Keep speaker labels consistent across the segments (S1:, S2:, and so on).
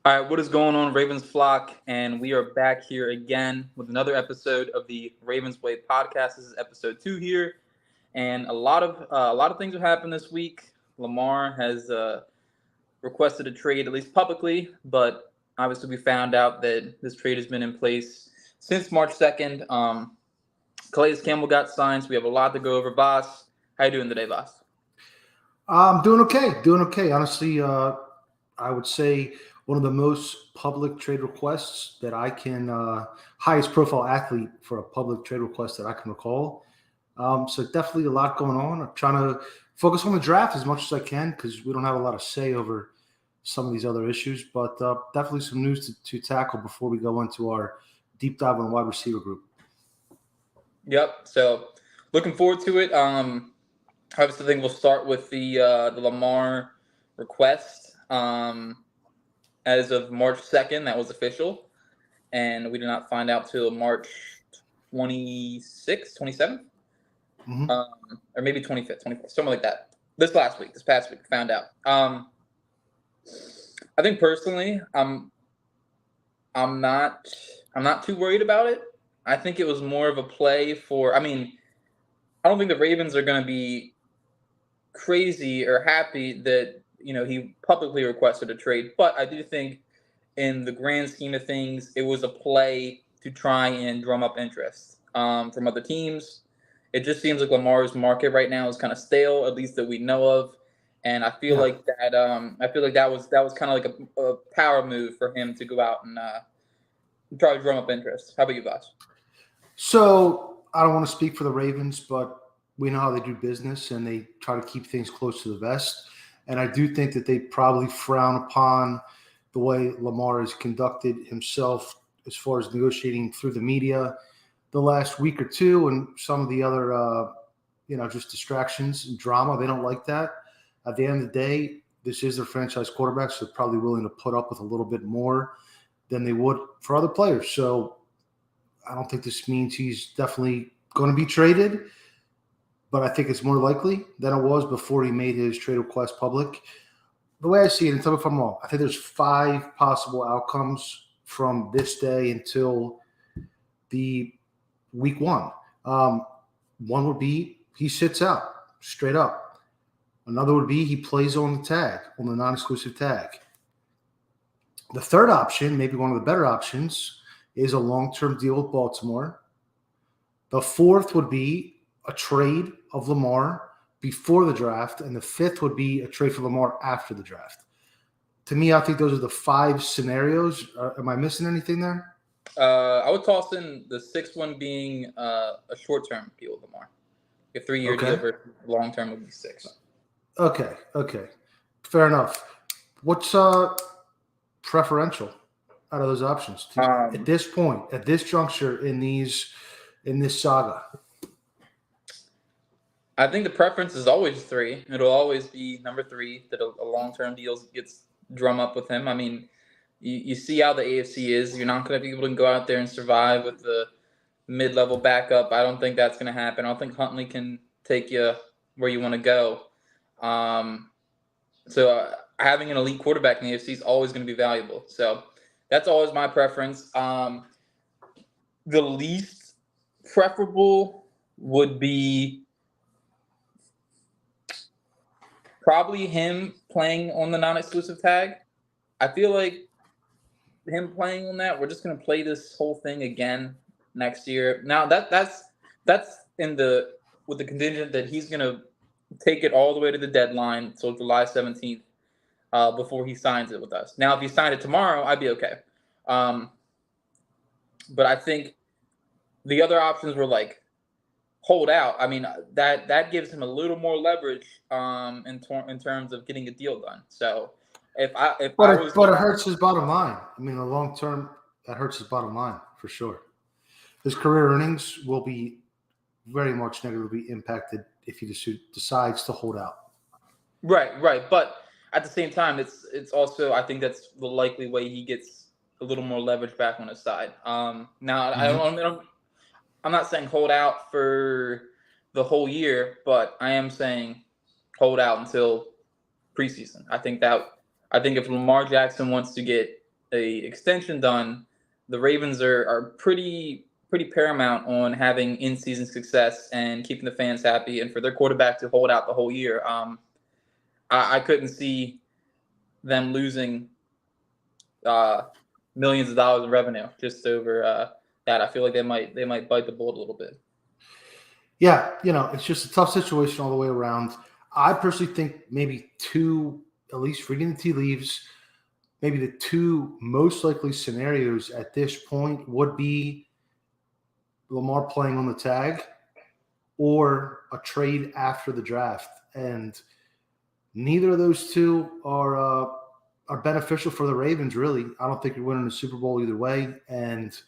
S1: All right, what is going on, Ravens flock? And we are back here again with another episode of the Ravens Way podcast. This is episode 2 here, and a lot of things have happened this week. Lamar has requested a trade, at least publicly, but obviously we found out that this trade has been in place since March 2nd. Calais Campbell got signed, so we have a lot to go over. Boss, how you doing today, Boss?
S2: I'm doing okay. Doing okay. Honestly, I would say one of the most public trade requests that I can, highest profile athlete for a public trade request that I can recall. So definitely a lot going on. I'm trying to focus on the draft as much as I can because we don't have a lot of say over some of these other issues. But definitely some news to tackle before we go into our deep dive on the wide receiver group.
S1: Yep. So looking forward to it. Obviously, I think we'll start with the Lamar request. As of March 2nd, that was official, and we did not find out till March 26th, 27th,
S2: Mm-hmm.
S1: or maybe 25th, 24th, something like that. This past week, found out. I think personally, I'm not too worried about it. I think it was more of a play for. I mean, I don't think the Ravens are going to be crazy or happy that he publicly requested a trade, but I do think in the grand scheme of things, it was a play to try and drum up interest from other teams. It just seems like Lamar's market right now is kind of stale, at least that we know of, and I feel
S2: Yeah.
S1: like that. That was kind of like a power move for him to go out and try to drum up interest. How about you, Boss?
S2: So I don't want to speak for the Ravens, but we know how they do business and they try to keep things close to the vest. And I do think that they probably frown upon the way Lamar has conducted himself as far as negotiating through the media the last week or two and some of the other, just distractions and drama. They don't like that. At the end of the day, this is their franchise quarterback, so they're probably willing to put up with a little bit more than they would for other players. So I don't think this means he's definitely going to be traded, but I think it's more likely than it was before he made his trade request public. The way I see it, and tell me if I'm wrong, I think there's 5 possible outcomes from this day until the week 1. One would be he sits out straight up. Another would be he plays on the tag, on the non-exclusive tag. The third option, maybe one of the better options, is a long-term deal with Baltimore. The fourth would be a trade of Lamar before the draft, and the fifth would be a trade for Lamar after the draft. To me, I think those are the 5 scenarios. Am I missing anything there?
S1: I would toss in the sixth one being a short-term deal with Lamar. A 3-year deal
S2: Okay.
S1: versus long-term would be 6.
S2: Okay. Fair enough. What's preferential out of those options at this point, at this juncture in this saga?
S1: I think the preference is always 3. It'll always be number 3 that a long-term deal gets drum up with him. I mean, you see how the AFC is. You're not going to be able to go out there and survive with the mid-level backup. I don't think that's going to happen. I don't think Huntley can take you where you want to go. So having an elite quarterback in the AFC is always going to be valuable. So that's always my preference. The least preferable would be probably him playing on the non-exclusive tag. I feel like him playing on that, we're just going to play this whole thing again next year. Now that's with the contingent that he's going to take it all the way to the deadline, so July 17th, before he signs it with us. Now, if he signed it tomorrow, I'd be okay. But I think the other options were like hold out. I mean, that gives him a little more leverage in terms of getting a deal done. So it
S2: hurts his bottom line. I mean, in the long term, that hurts his bottom line for sure. His career earnings will be very much negatively impacted if he decides to hold out.
S1: Right. But at the same time, it's also, I think that's the likely way he gets a little more leverage back on his side. Now,
S2: Mm-hmm.
S1: I'm not saying hold out for the whole year, but I am saying hold out until preseason. I think if Lamar Jackson wants to get a extension done, the Ravens are pretty paramount on having in-season success and keeping the fans happy, and for their quarterback to hold out the whole year. I couldn't see them losing millions of dollars in revenue just over that. I feel like they might bite the bullet a little bit.
S2: Yeah, it's just a tough situation all the way around. I personally think maybe two, at least reading the tea leaves, maybe the two most likely scenarios at this point would be Lamar playing on the tag or a trade after the draft. And neither of those two are beneficial for the Ravens, really. I don't think you're winning the Super Bowl either way. And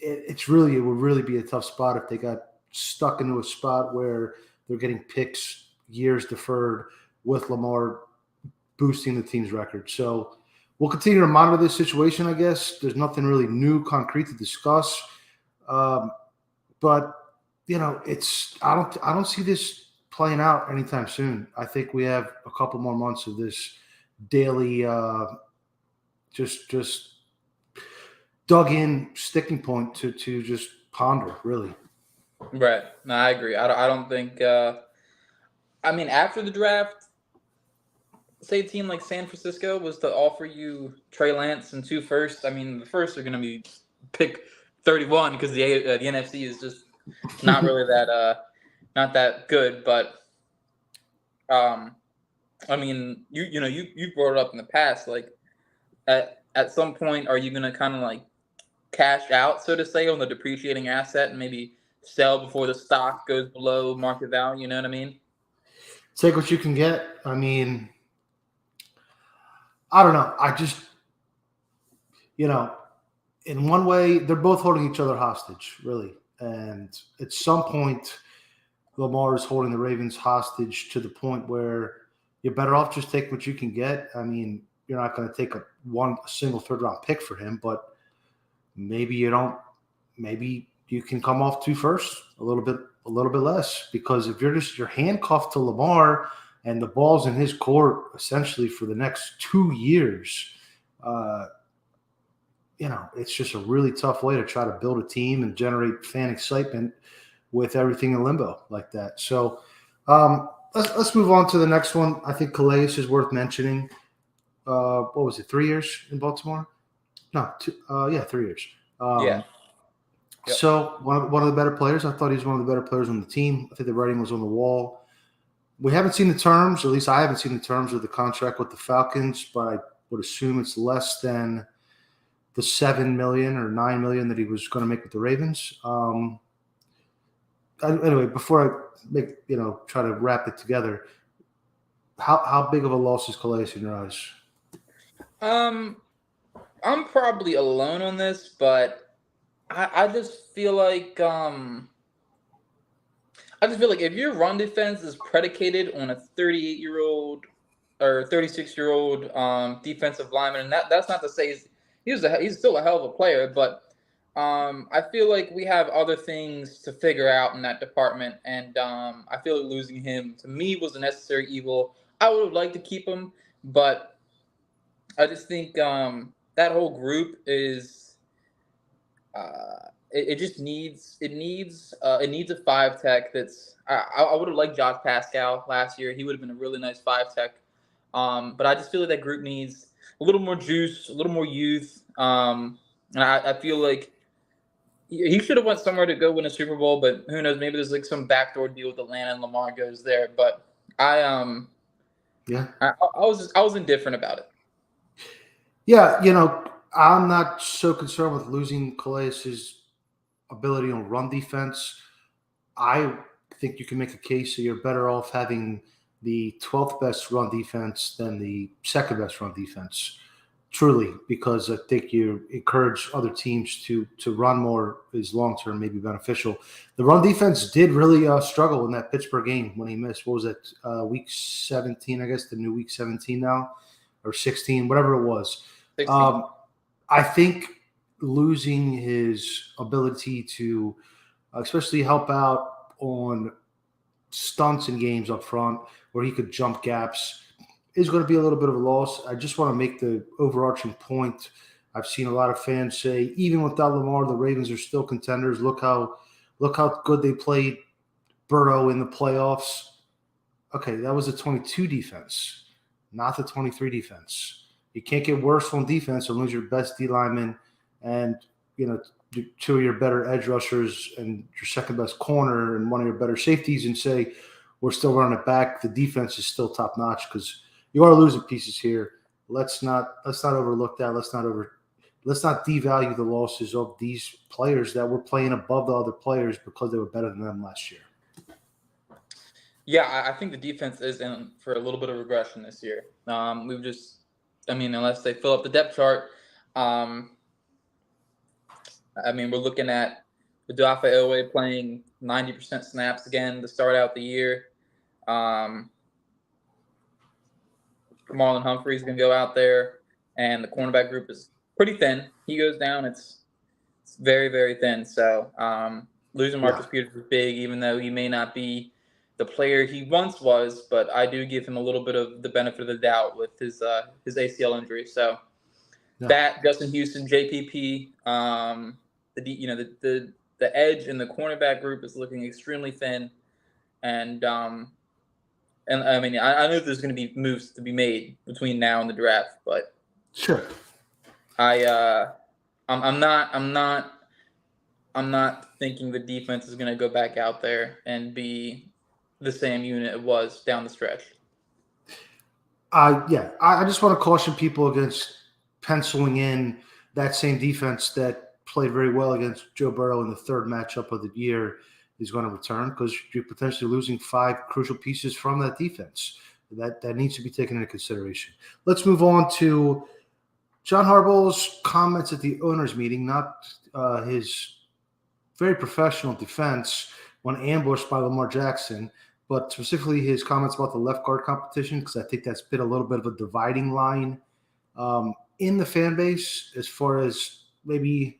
S2: it would really be a tough spot if they got stuck into a spot where they're getting picks years deferred with Lamar boosting the team's record. So we'll continue to monitor this situation, I guess. There's nothing really new, concrete to discuss. But I don't see this playing out anytime soon. I think we have a couple more months of this daily just dug in sticking point to just ponder, really.
S1: Right. No, I agree. I don't think after the draft, say a team like San Francisco was to offer you Trey Lance and 2 firsts. The firsts are going to be pick 31 because the NFC is just not really not that good. But you brought it up in the past. Like at some point, are you going to kind of like cash out, so to say, on the depreciating asset and maybe sell before the stock goes below market value? You know what I mean?
S2: Take what you can get. I don't know. I just, in one way, they're both holding each other hostage, really. And at some point, Lamar is holding the Ravens hostage to the point where you're better off just take what you can get. You're not going to take a single third-round pick for him, but maybe you don't. Maybe you can come off 2 firsts, a little bit less, because if you're handcuffed to Lamar and the ball's in his court essentially for the next 2 years, it's just a really tough way to try to build a team and generate fan excitement with everything in limbo like that. So let's move on to the next one. I think Calais is worth mentioning. What was it, 3 years in Baltimore? No, 3 years.
S1: Yeah. Yep.
S2: So one of the better players. I thought he was one of the better players on the team. I think the writing was on the wall. We haven't seen the terms, or at least I haven't seen the terms of the contract with the Falcons, but I would assume it's less than the $7 million or $9 million that he was going to make with the Ravens. Anyway, before I try to wrap it together, how big of a loss is Calais in your eyes?
S1: I'm probably alone on this, but I just feel like if your run defense is predicated on a 38-year-old or 36-year-old defensive lineman, and that's not to say he's still a hell of a player, but I feel like we have other things to figure out in that department, and I feel like losing him to me was a necessary evil. I would have liked to keep him, but I just think that whole group is it needs a 5 tech. That's I would have liked Josh Pascal last year. He would have been a really nice 5 tech. But I just feel like that group needs a little more juice, a little more youth. And I feel like he should have went somewhere to go win a Super Bowl, but who knows? Maybe there's like some backdoor deal with Atlanta and Lamar goes there. But I was indifferent about it.
S2: Yeah, I'm not so concerned with losing Calais' ability on run defense. I think you can make a case that you're better off having the 12th best run defense than the 2nd best run defense, truly, because I think you encourage other teams to run more is long-term maybe beneficial. The run defense did really struggle in that Pittsburgh game when he missed. What was it, week 17, I guess, the new week 17 now, or 16, whatever it was.
S1: 16.
S2: I think losing his ability to especially help out on stunts in games up front where he could jump gaps is going to be a little bit of a loss. I just want to make the overarching point. I've seen a lot of fans say, even without Lamar, the Ravens are still contenders. Look how good they played Burrow in the playoffs. Okay, that was a 22 defense, not the 23 defense. You can't get worse on defense and lose your best D lineman and, two of your better edge rushers and your second best corner and one of your better safeties and say, we're still running it back. The defense is still top notch because you are losing pieces here. Let's not overlook that. Let's not devalue the losses of these players that were playing above the other players because they were better than them last year.
S1: Yeah, I think the defense is in for a little bit of regression this year. Unless they fill up the depth chart, we're looking at Udafe Owe playing 90% snaps again to start out the year. Marlon Humphrey's going to go out there, and the cornerback group is pretty thin. He goes down, it's very, very thin. So losing Marcus Peters is big, even though he may not be the player he once was, but I do give him a little bit of the benefit of the doubt with his ACL injury. So that Justin Houston, JPP, the edge and the cornerback group is looking extremely thin, and I know there's going to be moves to be made between now and the draft, but
S2: sure,
S1: I'm not thinking the defense is going to go back out there and be the same unit it was down the stretch.
S2: I just want to caution people against penciling in that same defense that played very well against Joe Burrow in the third matchup of the year is going to return, because you're potentially losing 5 crucial pieces from that defense. That needs to be taken into consideration. Let's move on to John Harbaugh's comments at the owners' meeting, not his very professional defense when ambushed by Lamar Jackson, but specifically his comments about the left guard competition, because I think that's been a little bit of a dividing line in the fan base as far as maybe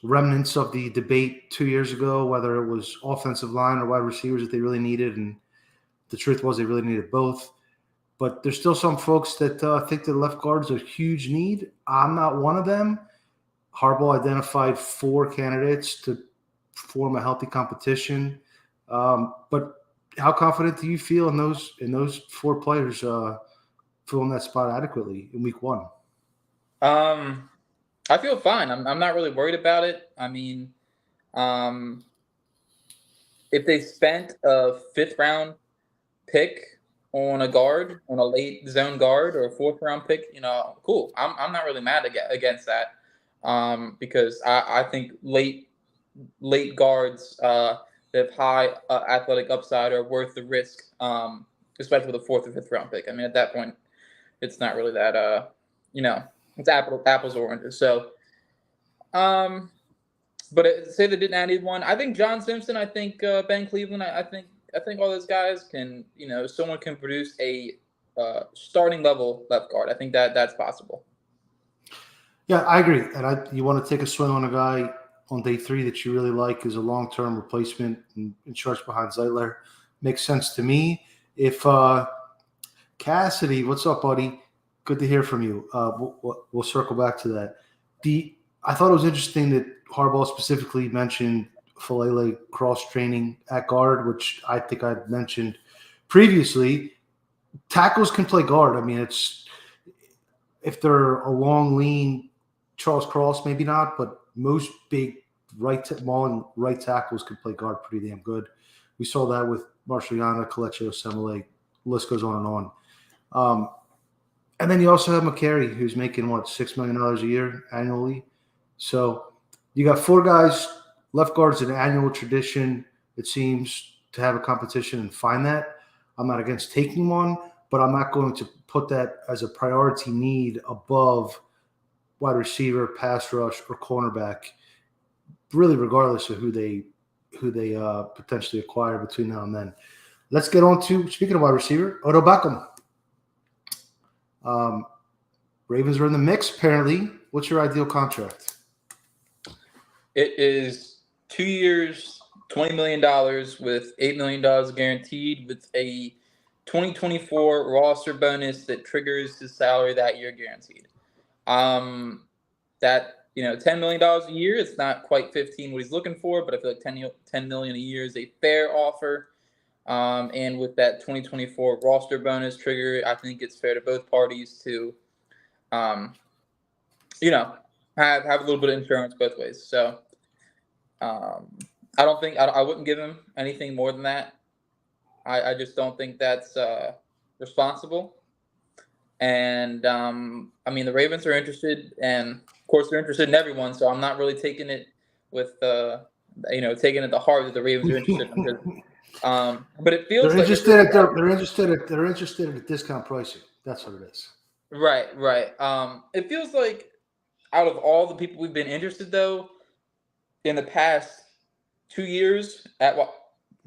S2: remnants of the debate 2 years ago, whether it was offensive line or wide receivers that they really needed. And the truth was they really needed both. But there's still some folks that think that left guard is a huge need. I'm not one of them. Harbaugh identified 4 candidates to form a healthy competition. But how confident do you feel in those 4 players filling that spot adequately in week 1?
S1: I feel fine. I'm not really worried about it. If they spent a 5th round pick on a guard, on a late zone guard, or a 4th round pick, cool. I'm not really mad against that, because I think late guards that have high athletic upside are worth the risk, especially with a 4th or 5th round pick. At that point, it's not really that it's apples or oranges. So, but say they didn't add anyone. I think John Simpson. I think Ben Cleveland. I think all those guys can. Someone can produce a starting level left guard. I think that's possible.
S2: Yeah, I agree. And you want to take a swing on a guy on day 3 that you really like as a long-term replacement and starts behind Zeitler. Makes sense to me. If Cassidy, what's up, buddy? Good to hear from you. We'll circle back to that. I thought it was interesting that Harbaugh specifically mentioned Falele cross-training at guard, which I think I'd mentioned previously. Tackles can play guard. It's if they're a long, lean Charles Cross, maybe not, but most big right tackles can play guard pretty damn good. We saw that with Marshall Yana, Kelechi Osemele. List goes on and on. And then you also have McCary, who's making, $6 million a year annually. So you got 4 guys. Left guard's an annual tradition, it seems, to have a competition and find that. I'm not against taking one, but I'm not going to put that as a priority need above wide receiver, pass rush, or cornerback, really regardless of who they potentially acquire between now and then. Let's get on to, speaking of wide receiver, Odell Beckham. Ravens are in the mix, apparently. What's your ideal contract?
S1: It is 2 years, $20 million with $8 million guaranteed, with a 2024 roster bonus that triggers his salary that year guaranteed. That $10 million a year. It's not quite 15 what he's looking for, but I feel like 10 million a year is a fair offer. And with that 2024 roster bonus trigger, I think it's fair to both parties to, have a little bit of insurance both ways. So, I don't think I wouldn't give him anything more than that. I just don't think that's responsible. And the Ravens are interested, and of course they're interested in everyone. So I'm not really taking it with taking it to heart that the Ravens are interested in him. But it feels
S2: they're interested they're interested at discount pricing. That's what it is.
S1: Right. It feels like out of all the people we've been interested though in the past 2 years at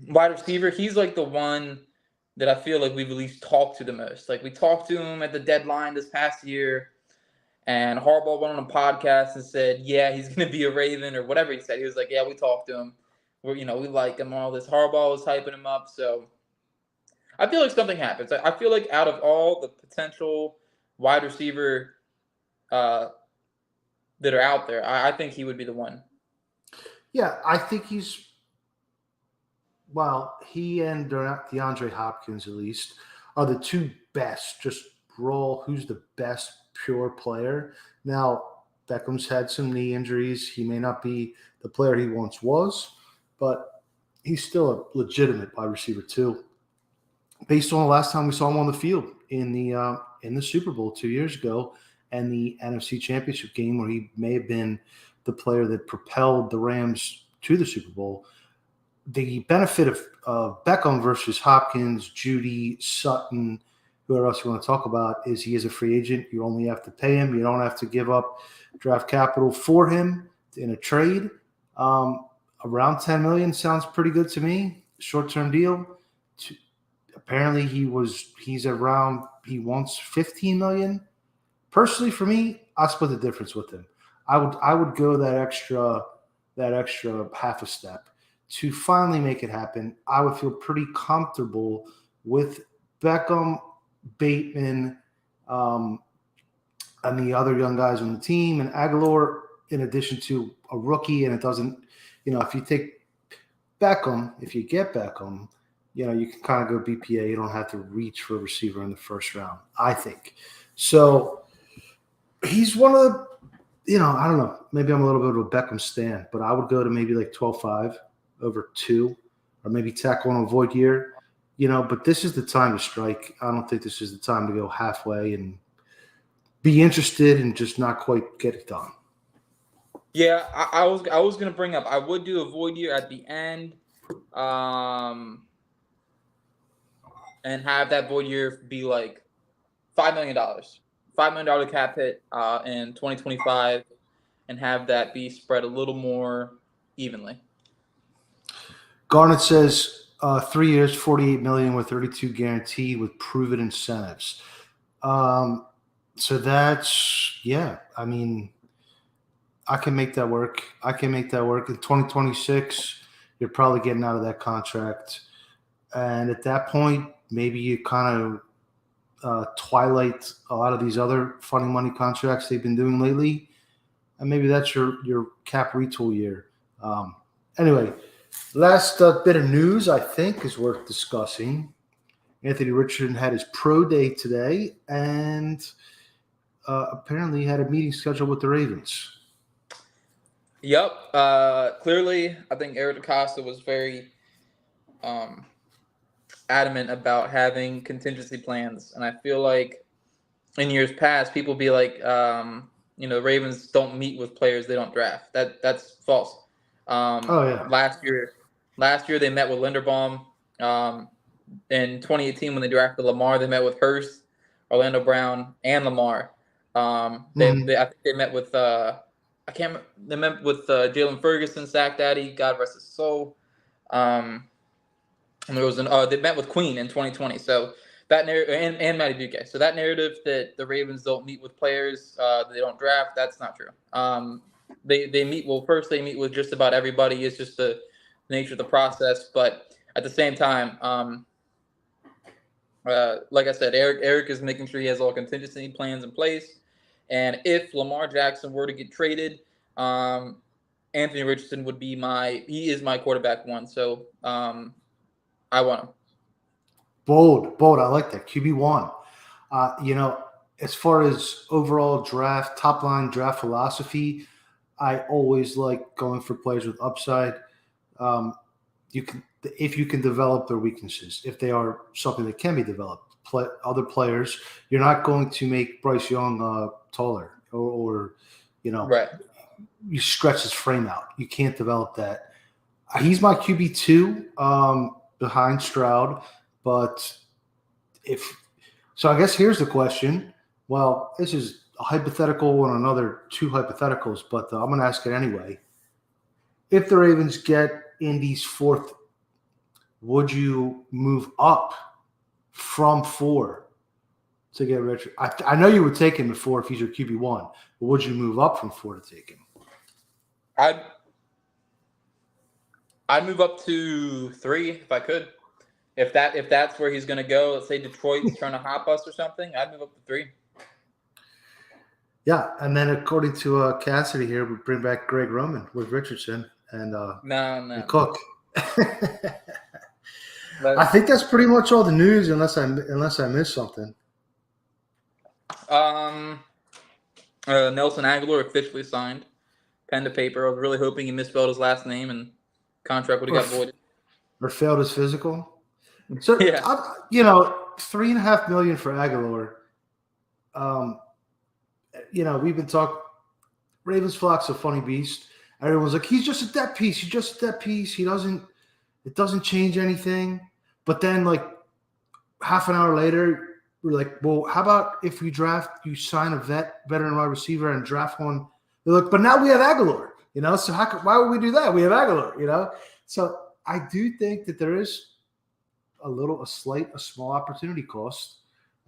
S1: wide receiver, he's like the one that I feel like we've at least talked to the most. Like we talked to him at the deadline this past year, and Harbaugh went on a podcast and said, "Yeah, he's going to be a Raven," or whatever he said. He was like, "Yeah, we talked to him. We like him." All this Harbaugh was hyping him up, so I feel like something happens. I feel like out of all the potential wide receiver that are out there, I think he would be the one.
S2: Yeah, I think he's. Well, he and DeAndre Hopkins, at least, are the two best. Just raw, who's the best pure player? Now, Beckham's had some knee injuries. He may not be the player he once was, but he's still a legitimate wide receiver too. Based on the last time we saw him on the field in the Super Bowl 2 years ago and the NFC Championship game, where he may have been the player that propelled the Rams to the Super Bowl. The benefit of Beckham versus Hopkins, Judy, Sutton, whoever else you want to talk about, is he is a free agent. You only have to pay him. You don't have to give up draft capital for him in a trade. Around $10 million sounds pretty good to me. Short-term deal. Apparently he wants $15 million. Personally, for me, I'll split the difference with him. I would go that extra half a step to finally make it happen. I would feel pretty comfortable with Beckham, Bateman, and the other young guys on the team, and Aguilar, in addition to a rookie. And it doesn't, if you take Beckham, if you get Beckham, you can kind of go BPA. You don't have to reach for a receiver in the first round, I think. So he's one of the, I don't know. Maybe I'm a little bit of a Beckham stan, but I would go to maybe like 12.5 over 2, or maybe tack on a void year. But this is the time to strike. I don't think this is the time to go halfway and be interested and just not quite get it done.
S1: Yeah, I was going to bring up, I would do a void year at the end, and have that void year be like $5 million. $5 million cap hit in 2025, and have that be spread a little more evenly.
S2: Garnett says 3 years, $48 million with 32 guaranteed with proven incentives. So that's, yeah. I mean, I can make that work. In 2026, you're probably getting out of that contract, and at that point, maybe you kind of twilight a lot of these other funny money contracts they've been doing lately, and maybe that's your cap retool year. Anyway. Last bit of news, I think, is worth discussing. Anthony Richardson had his pro day today, and apparently he had a meeting scheduled with the Ravens.
S1: Yep. Clearly, I think Eric DeCosta was very adamant about having contingency plans, and I feel like in years past, people be like, the Ravens don't meet with players they don't draft. That's false. Last year they met with Linderbaum. In 2018, when they drafted Lamar, they met with Hurst, Orlando Brown, and Lamar. I think they met with They met with Jalen Ferguson, Sack Daddy, God rest his soul. And there was they met with Queen in 2020. So that narrative, and Matty Buke. So that narrative that the Ravens don't meet with players they don't draft, that's not true. They meet. Well, first they meet with just about everybody. It's just the nature of the process. But at the same time, Like I said, Eric is making sure he has all contingency plans in place. And if Lamar Jackson were to get traded, Anthony Richardson would be he is my quarterback one. So I want him.
S2: Bold. I like that. QB1. As far as overall draft, top line draft philosophy, I always like going for players with upside. If you can develop their weaknesses, if they are something that can be developed. Other players, you're not going to make Bryce Young taller or
S1: Right.
S2: you stretch his frame out. You can't develop that. He's my QB2 behind Stroud, but I guess here's the question. Well, this is a hypothetical and another two hypotheticals, but I'm going to ask it anyway. If the Ravens get Indy's fourth, would you move up from 4 to get Richard? I know you would take him at 4 if he's your QB1, but would you move up from 4 to take him?
S1: I'd move up to 3 if I could. If that's where he's going to go, let's say Detroit's trying to hop us or something, I'd move up to 3.
S2: Yeah, and then according to Cassidy here, we bring back Greg Roman with Richardson and and Cook. I think that's pretty much all the news, unless I missed something.
S1: Nelson Aguilar officially signed, pen to paper. I was really hoping he misspelled his last name and contract would have got voided.
S2: Or failed his physical. So
S1: yeah,
S2: $3.5 million for Aguilar. We've been talking. Ravens flock's a funny beast. Everyone's like, he's just a depth piece. He's just a depth piece. It doesn't change anything. But then, like, half an hour later, we're like, well, how about if you sign a veteran wide receiver and draft one? They're like, but now we have Aguilar, so why would we do that? We have Aguilar, So I do think that there is a small opportunity cost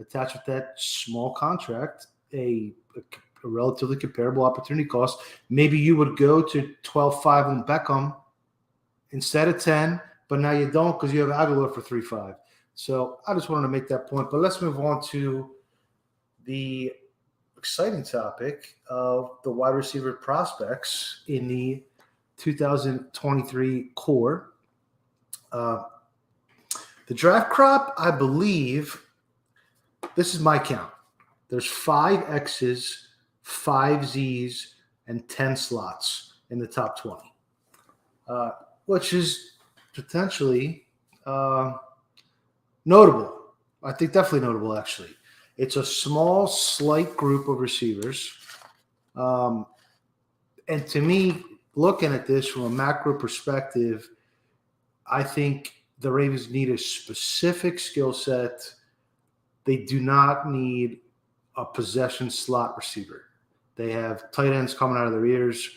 S2: attached with that small contract, a relatively comparable opportunity cost. Maybe you would go to 12.5 on Beckham instead of 10, but now you don't because you have Aguilar for 3.5. So I just wanted to make that point. But let's move on to the exciting topic of the wide receiver prospects in the 2023 core. The draft crop, I believe, this is my count. There's 5 X's, 5 Z's, and 10 slots in the top 20, which is potentially notable. I think definitely notable, actually. It's a small, slight group of receivers. And to me, looking at this from a macro perspective, I think the Ravens need a specific skill set. They do not need a possession slot receiver. They have tight ends coming out of their ears.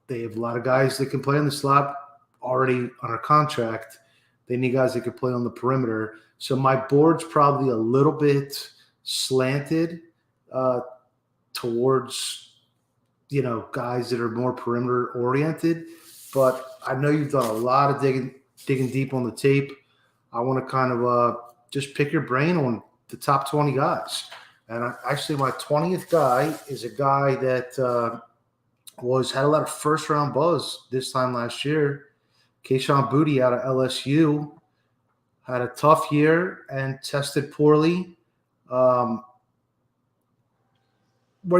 S2: They have a lot of guys that can play in the slot already on a contract. They need guys that can play on the perimeter. So my board's probably a little bit slanted towards, guys that are more perimeter oriented. But I know you've done a lot of digging deep on the tape. I want to kind of just pick your brain on the top 20 guys. And actually, my 20th guy is a guy that had a lot of first-round buzz this time last year. Kayshon Boutte out of LSU had a tough year and tested poorly. Where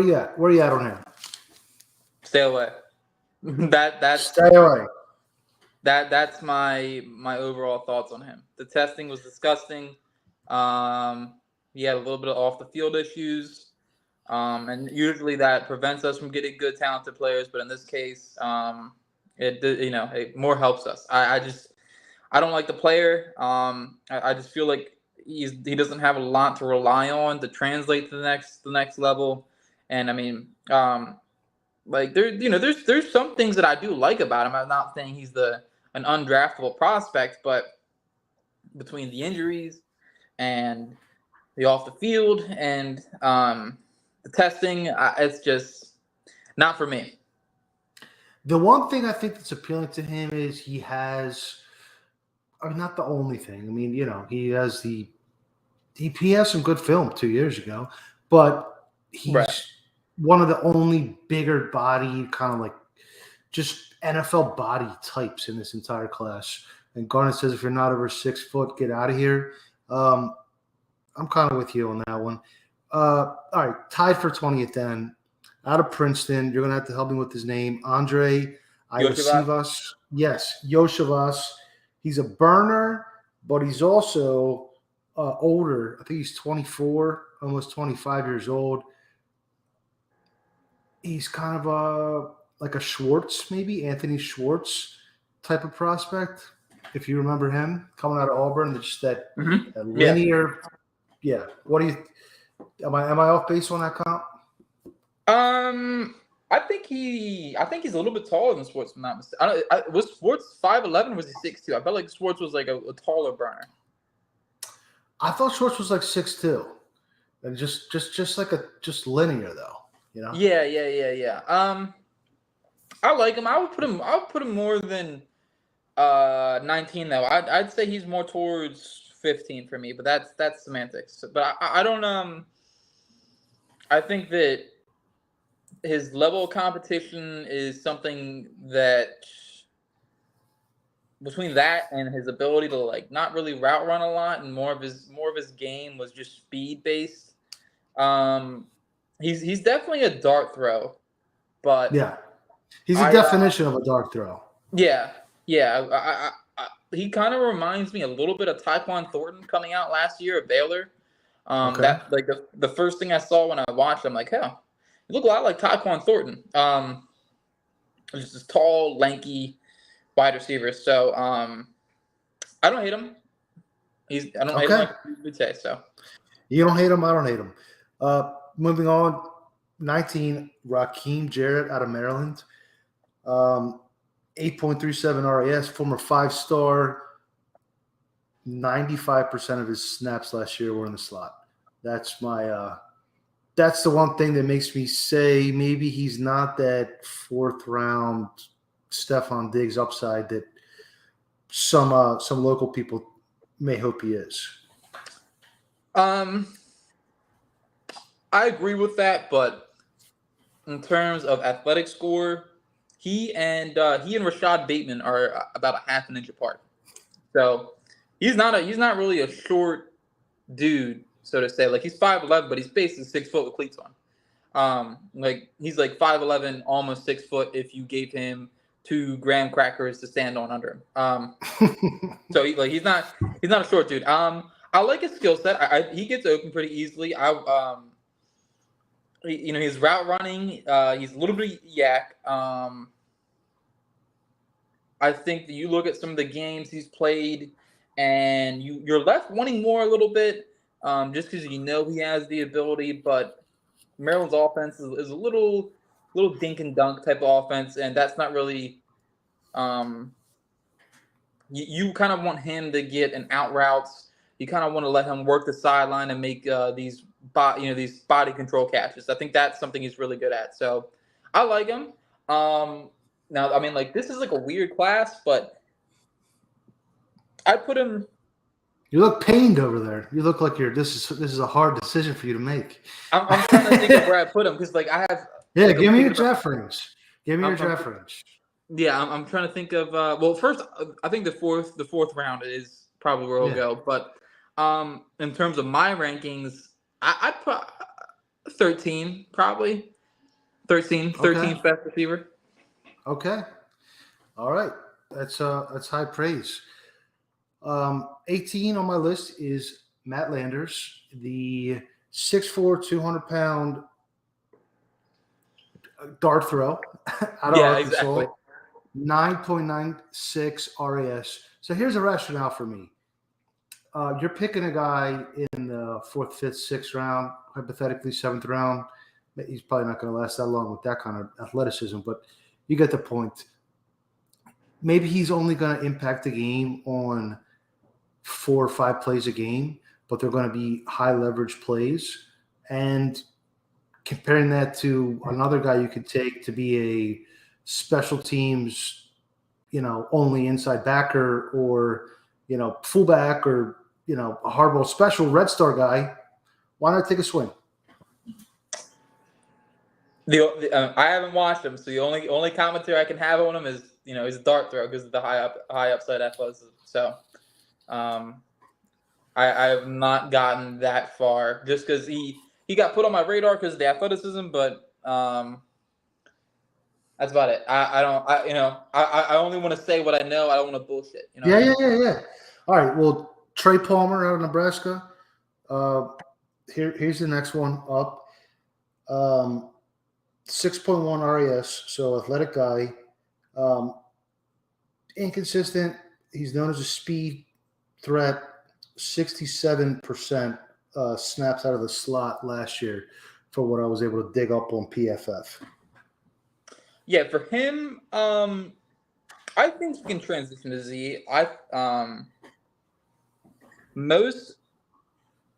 S2: you at? Where you at on him?
S1: Stay away.
S2: Stay away.
S1: That's my overall thoughts on him. The testing was disgusting. He had a little bit of off the field issues, and usually that prevents us from getting good, talented players. But in this case, it more helps us. I don't like the player. I just feel like he doesn't have a lot to rely on to translate to the next level. And I mean, there's some things that I do like about him. I'm not saying he's an undraftable prospect, but between the injuries and the off the field and the testing, it's just not for me.
S2: The one thing I think that's appealing to him is he has, not the only thing. I mean, he has the he has some good film 2 years ago, but he's
S1: Right.
S2: one of the only bigger body, kind of like just NFL body types in this entire class. And Garnet says, if you're not over 6 foot, get out of here. I'm kind of with you on that one. All right, tied for 20th then. Out of Princeton, you're going to have to help me with his name. Andre
S1: Yoshivas?
S2: Iosivas. Yes, Yoshivas. He's a burner, but he's also older. I think he's 24, almost 25 years old. He's kind of like a Schwartz, maybe Anthony Schwartz type of prospect. If you remember him coming out of Auburn, just that linear. Yeah. What do you? Am I off base on that comp?
S1: I think he's a little bit taller than Schwartz. If I'm not mistaken. Was Schwartz 5'11" or was he 6'2"? I felt like Schwartz was like a taller burner.
S2: I thought Schwartz was like 6'2", and just like just linear though. You know?
S1: Yeah. I like him. I would put him more than 19 though. I'd say he's more towards 15 for me, but that's semantics. But I don't I think that his level of competition is something that between that and his ability to like not really route run a lot and more of his game was just speed based. He's definitely a dart throw, but
S2: yeah, he's a definition of a dart throw.
S1: Yeah. He kind of reminds me a little bit of Tyquan Thornton coming out last year at Baylor.
S2: Okay.
S1: That like the first thing I saw when I watched, I'm like, hell, you look a lot like Tyquan Thornton. Just this tall, lanky wide receiver. So I don't hate him. I don't hate him like you would say. So
S2: you don't hate him, I don't hate him. Moving on, 19, Raheem Jarrett out of Maryland. 8.37 RAS, former 5-star. 95% of his snaps last year were in the slot. That's my that's the one thing that makes me say maybe he's not that 4th round Stephon Diggs upside that some local people may hope he is.
S1: I agree with that, but in terms of athletic score, he and Rashad Bateman are about a half an inch apart. So he's not really a short dude, so to say. Like he's 5'11", but he's basically 6 foot with cleats on. Like he's like 5'11", almost 6 foot if you gave him 2 graham crackers to stand on under him. So he's not a short dude. I like his skill set. He gets open pretty easily. He's route running. He's a little bit yak. I think that you look at some of the games he's played, and you're left wanting more a little bit, just because he has the ability. But Maryland's offense is a little dink and dunk type of offense, and that's not really. You kind of want him to get an out routes. You kind of want to let him work the sideline and make these body control catches. I think that's something he's really good at. So I like him. Now, I mean, like this is like a weird class, but I put him.
S2: You look pained over there. You look like this is a hard decision for you to make.
S1: I'm trying to think of where I put him because like I have.
S2: Yeah,
S1: like,
S2: give me your reference. Give me your reference.
S1: Yeah, I'm trying to think of. Well, first, I think the fourth round is probably where we'll go. But in terms of my rankings, I put 13 probably. 13 best receiver.
S2: Okay. All right. That's high praise. 18 on my list is Matt Landers, the 6'4", 200-pound dart throw out of Arkansas. Exactly. 9.96 RAS. So here's a rationale for me. You're picking a guy in the 4th, 5th, 6th round, hypothetically 7th round. He's probably not going to last that long with that kind of athleticism, but you get the point. Maybe he's only going to impact the game on 4 or 5 plays a game, but they're going to be high leverage plays. And comparing that to another guy you could take to be a special teams, only inside backer or, fullback or, a hardball special Red Star guy, why not take a swing?
S1: I haven't watched him, so the only commentary I can have on him is his dart throw because of the high upside athleticism. So, I have not gotten that far just because he got put on my radar because of the athleticism, but that's about it. I only want to say what I know. I don't want to bullshit.
S2: Yeah. All right. Well, Trey Palmer out of Nebraska. Here's the next one up. 6.1 RAS, so athletic guy. Inconsistent. He's known as a speed threat. 67% snaps out of the slot last year for what I was able to dig up on PFF.
S1: Yeah, for him, I think he can transition to Z. Most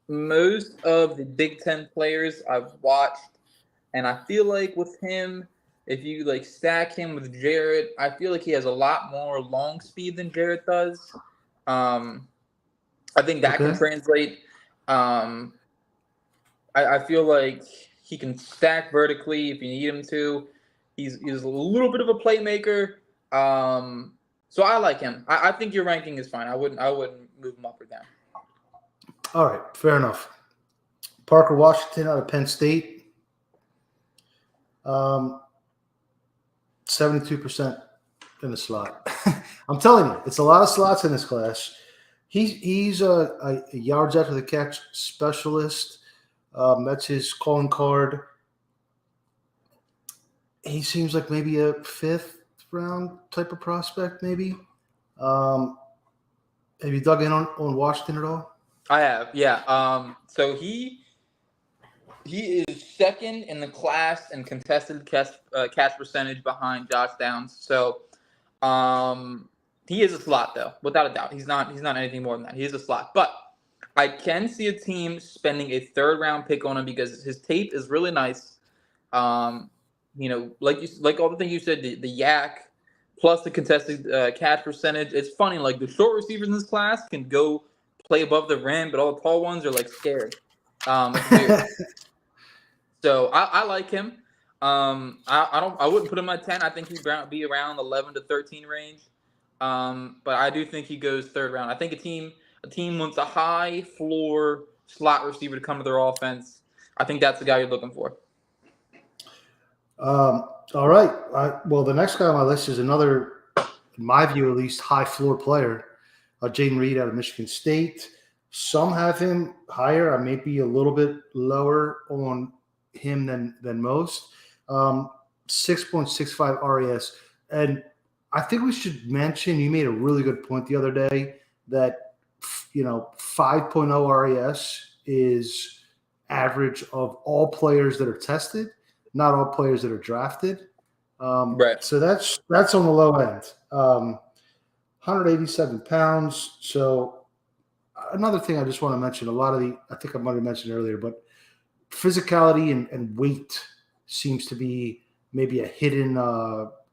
S1: of the Big Ten players I've watched, and I feel like with him, if you stack him with Jarrett, I feel like he has a lot more long speed than Jarrett does. I think that can translate. I feel like he can stack vertically if you need him to. He's a little bit of a playmaker. So I like him. I think your ranking is fine. I wouldn't move him up or down.
S2: All right, fair enough. Parker Washington out of Penn State. 72% in the slot. I'm telling you, it's a lot of slots in this class. He's a yards after the catch specialist. That's his calling card. He seems like maybe a 5th round type of prospect, maybe. Have you dug in on Washington at all?
S1: I have, yeah. So he is second in the class in contested catch percentage behind Josh Downs. So he is a slot, though, without a doubt. He's not anything more than that. He is a slot. But I can see a team spending a 3rd-round pick on him because his tape is really nice. Like all the things you said, the yak plus the contested catch percentage. It's funny, like the short receivers in this class can go play above the rim, but all the tall ones are scared. It's weird. So I like him. I wouldn't put him at 10. I think he'd be around 11 to 13 range. But I do think he goes 3rd round. I think a team wants a high floor slot receiver to come to their offense. I think that's the guy you're looking for.
S2: All right. Well, the next guy on my list is another, in my view at least, high floor player, Jaden Reed out of Michigan State. Some have him higher. I may be a little bit lower on him than most. 6.65 RAS. And I think we should mention, you made a really good point the other day that 5.0 RAS is average of all players that are tested, not all players that are drafted.
S1: Right.
S2: So that's on the low end. 187 pounds. So another thing I just want to mention, I think I might have mentioned earlier, but physicality and weight seems to be maybe a hidden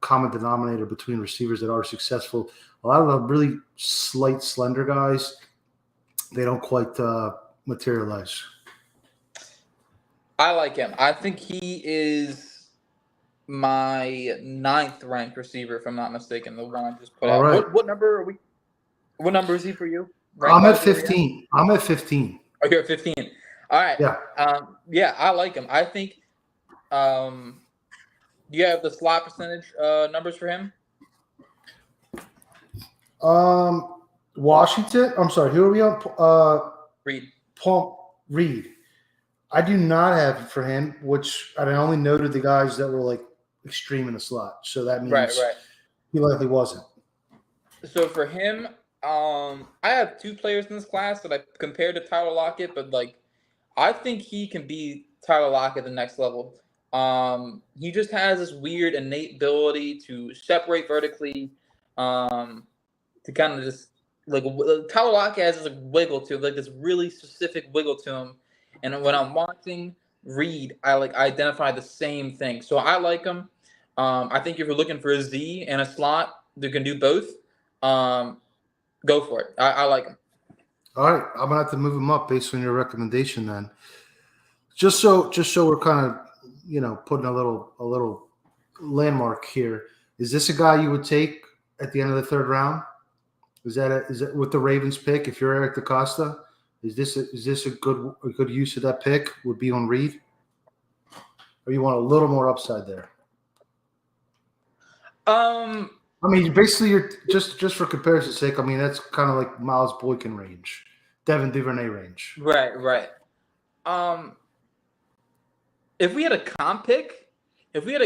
S2: common denominator between receivers that are successful. A lot of the really slight, slender guys, they don't quite materialize.
S1: I like him. I think he is my 9th ranked receiver, if I'm not mistaken. The one I just put out.
S2: Right.
S1: What number are we? What number is he for you?
S2: I'm at 15. I'm at 15.
S1: Oh, you're at 15. All right.
S2: Yeah.
S1: I like him. I think. Do you have the slot percentage numbers for him?
S2: Washington. I'm sorry. Who are we on?
S1: Reed.
S2: Reed. I do not have it for him, which I only noted the guys that were extreme in the slot. So that means
S1: right.
S2: He likely wasn't.
S1: So for him, I have 2 players in this class that I compared to Tyler Lockett, but I think he can be Tyler Lockett at the next level. He just has this weird innate ability to separate vertically, to kind of just Tyler Lockett has this wiggle to this really specific wiggle to him. And when I'm watching Reed, I identify the same thing. So I like him. I think if you're looking for a Z and a slot that can do both, go for it. I like him.
S2: All right, I'm gonna have to move him up based on your recommendation then. Just so we're kind of putting a little landmark here. Is this a guy you would take at the end of the third round? Is that with the Ravens pick? If you're Eric DaCosta, is this a good use of that pick? Would be on Reed, or you want a little more upside there? I mean, basically, you're just for comparison's sake. I mean, that's kind of like Miles Boykin range, Devin Duvernay range.
S1: Right. If we had a comp pick, if we had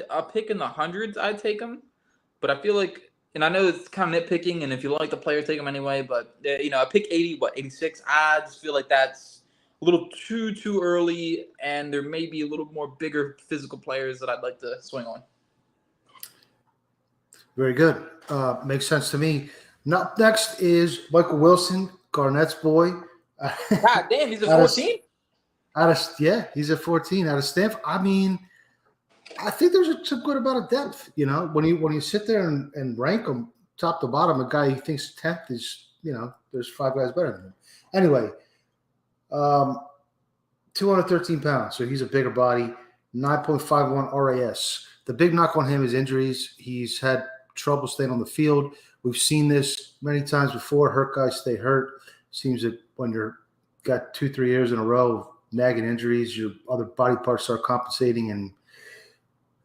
S1: a pick in the hundreds, I'd take him. But I feel like, and I know it's kind of nitpicking, and if you like the player, take him anyway. But I pick 86. I just feel like that's a little too early, and there may be a little more bigger physical players that I'd like to swing on.
S2: Very good. Makes sense to me. Now, next is Michael Wilson, Garnett's boy.
S1: God damn, he's a 14?
S2: He's a 14 out of Stanford. I mean, I think there's a good amount of depth. When you sit there and rank them top to bottom, a guy who thinks 10th is, there's 5 guys better than him. Anyway, 213 pounds, so he's a bigger body, 9.51 RAS. The big knock on him is injuries. He's had trouble staying on the field. We've seen this many times before. Hurt guys stay hurt. Seems that when you're got 2-3 years in a row of nagging injuries, your other body parts start compensating. And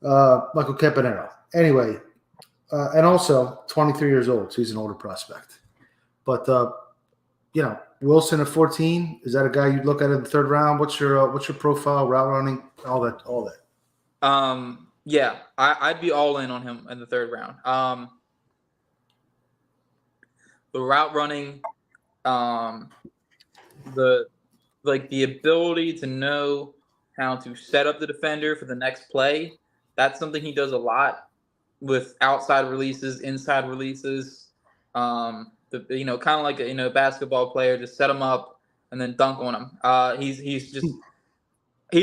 S2: Michael Campanero. Anyway, and also 23 years old, so he's an older prospect. But Wilson at 14, is that a guy you'd look at in the third round? What's your profile, route running, all that?
S1: Yeah, I'd be all in on him in the third round. The route running, the ability to know how to set up the defender for the next play. That's something he does a lot with outside releases, inside releases. Kind of like a basketball player, just set him up and then dunk on him. He's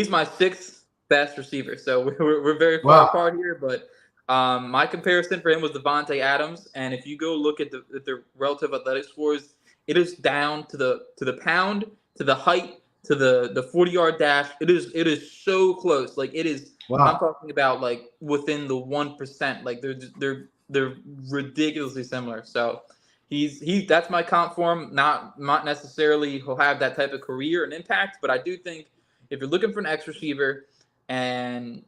S1: my 6th best receiver, so we're very far apart here. But my comparison for him was Devontae Adams, and if you go look at the relative athletic scores, it is down to the pound, to the height, to the 40-yard dash. It is so close. Like it is. Wow. I'm talking about like within the 1%. Like they're ridiculously similar. So that's my comp for him. Not necessarily he'll have that type of career and impact, but I do think if you're looking for an X receiver, and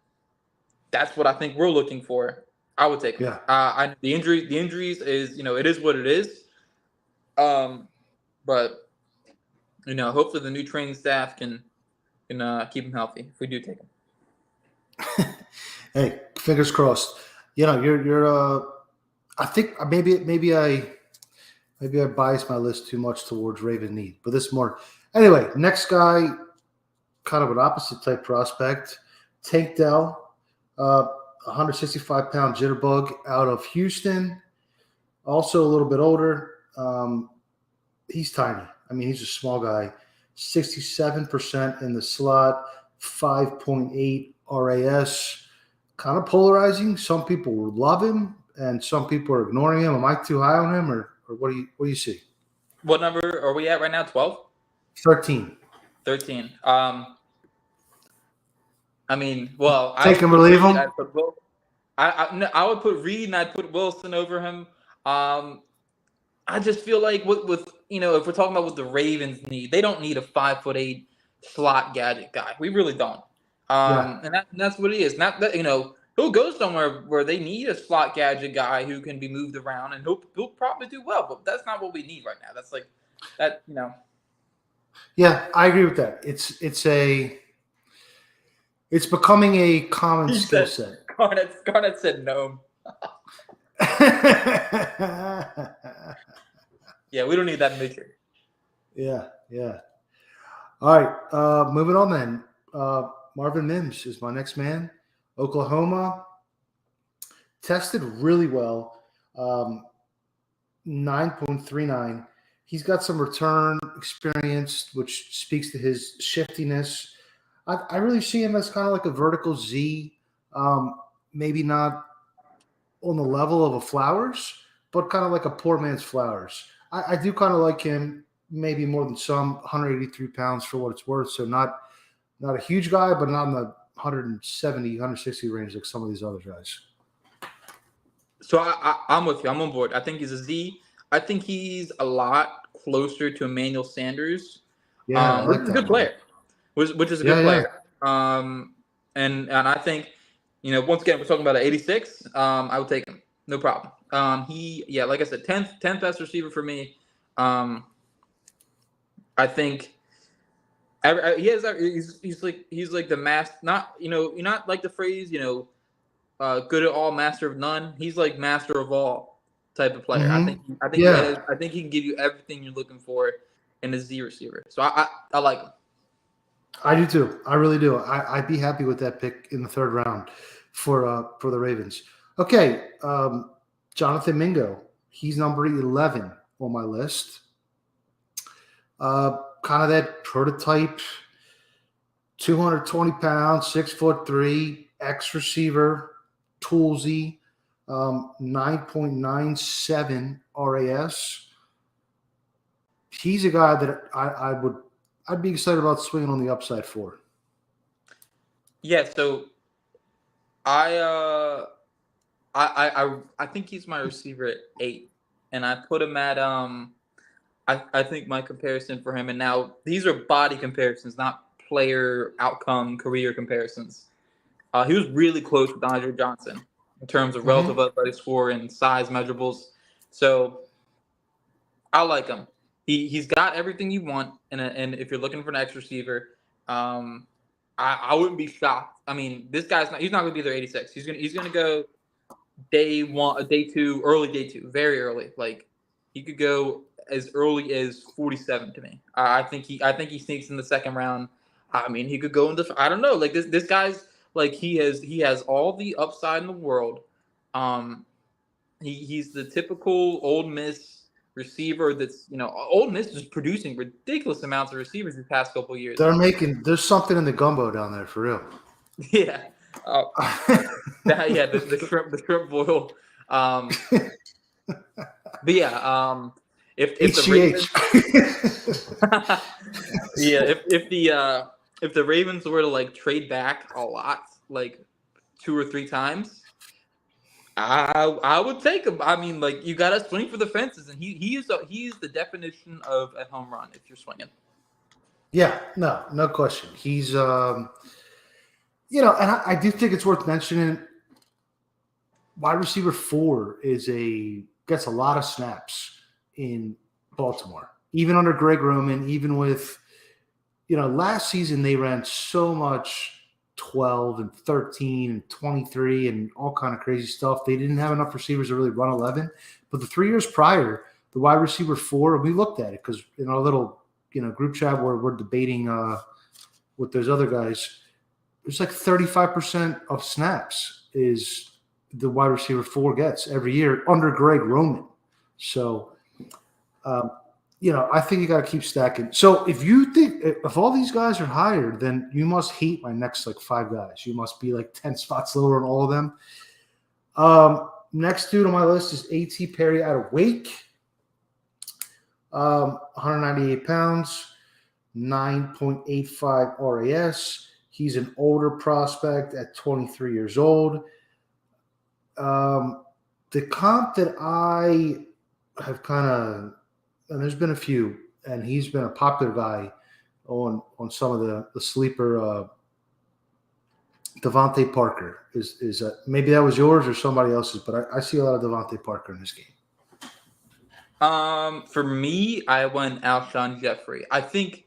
S1: that's what I think we're looking for, I would take him. Yeah. The injuries is it is what it is. But hopefully the new training staff can keep him healthy if we do take him.
S2: Hey, fingers crossed. You're I think maybe I biased my list too much towards Raven need, but this more. Anyway, next guy, kind of an opposite type prospect, Tank Dell, 165-pound jitterbug out of Houston, also a little bit older. He's tiny. I mean, he's a small guy, 67% in the slot, 5.8 RAS, kind of polarizing. Some people love him, and some people are ignoring him. Am I too high on him, or what do you see?
S1: What number are we at right now? 12?
S2: 13.
S1: 13. I mean, well,
S2: take him or leave him.
S1: I would put Reed and I'd put Wilson over him. I just feel like with if we're talking about what the Ravens need, they don't need a 5'8" slot gadget guy. We really don't. And that's what it is. Not that he'll go somewhere where they need a slot gadget guy who can be moved around, and he'll probably do well. But that's not what we need right now. That's like that.
S2: Yeah, I agree with that. It's becoming a common skill set.
S1: Garnett said no. Yeah, we don't need that midget.
S2: Yeah. All right, moving on then. Marvin Mims is my next man. Oklahoma tested really well, 9.39. He's got some return experience, which speaks to his shiftiness. I really see him as kind of like a vertical Z, maybe not on the level of a Flowers, but kind of like a poor man's Flowers. I do kind of like him, maybe more than some. 183 pounds for what it's worth, so not a huge guy, but not in the 170, 160 range like some of these other guys.
S1: So I'm with you. I'm on board. I think he's a Z. I think he's a lot closer to Emmanuel Sanders,
S2: Yeah, I
S1: which
S2: like
S1: is a
S2: that
S1: good
S2: one.
S1: player. Which is a good player. And I think, once again, we're talking about an 86. I would take him, no problem. Like I said, 10th best receiver for me. I think he's like the master. Not you're not like the phrase good at all, master of none. He's like master of all type of player.
S2: Mm-hmm.
S1: I think he can give you everything you're looking for in a Z receiver. So I like him.
S2: I do too. I really do. I'd be happy with that pick in the 3rd round for the Ravens. Okay, Jonathan Mingo. He's number 11 on my list. Kind of that prototype, 220 pounds, 6'3", X receiver, toolsy, 9.97 RAS. He's a guy that I'd be excited about swinging on the upside for.
S1: Yeah, so I think he's my receiver at 8, and I put him at I think my comparison for him, and now these are body comparisons, not player outcome career comparisons. He was really close with Andre Johnson in terms of relative athletic score and size measurables. So I like him. He's got everything you want, and if you're looking for an X receiver, I wouldn't be shocked. I mean, he's not going to be there 86. He's gonna go day 1, day 2, early day 2, very early. Like he could go as early as 47 to me. I think he sneaks in the 2nd round. I mean, he could go into, I don't know. Like this guy's like he has all the upside in the world. He's the typical Ole Miss receiver that's Ole Miss is producing ridiculous amounts of receivers these past couple of years.
S2: There's something in the gumbo down there for real.
S1: Yeah. The shrimp boil. But yeah, if the Ravens, if the Ravens were to like trade back a lot, like 2 or 3 times, I would take him. I mean, like you gotta swing for the fences, and he is the definition of a home run if you're swinging.
S2: Yeah, no question. He's and I do think it's worth mentioning. Wide receiver 4 gets a lot of snaps in Baltimore, even under Greg Roman, even with, last season they ran so much 12 and 13 and 23 and all kind of crazy stuff. They didn't have enough receivers to really run 11. But the 3 years prior, the wide receiver 4, we looked at it because in our little, group chat where we're debating with those other guys, it's like 35% of snaps is the wide receiver 4 gets every year under Greg Roman. So, I think you got to keep stacking. So if all these guys are higher, then you must hate my next 5 guys. You must be 10 spots lower on all of them. Next dude on my list is A.T. Perry out of Wake. 198 pounds, 9.85 RAS. He's an older prospect at 23 years old. The comp that I have and there's been a few, and he's been a popular guy on some of the sleeper. Devontae Parker is maybe that was yours or somebody else's, but I see a lot of Devontae Parker in this game.
S1: For me, I went Alshon Jeffrey. I think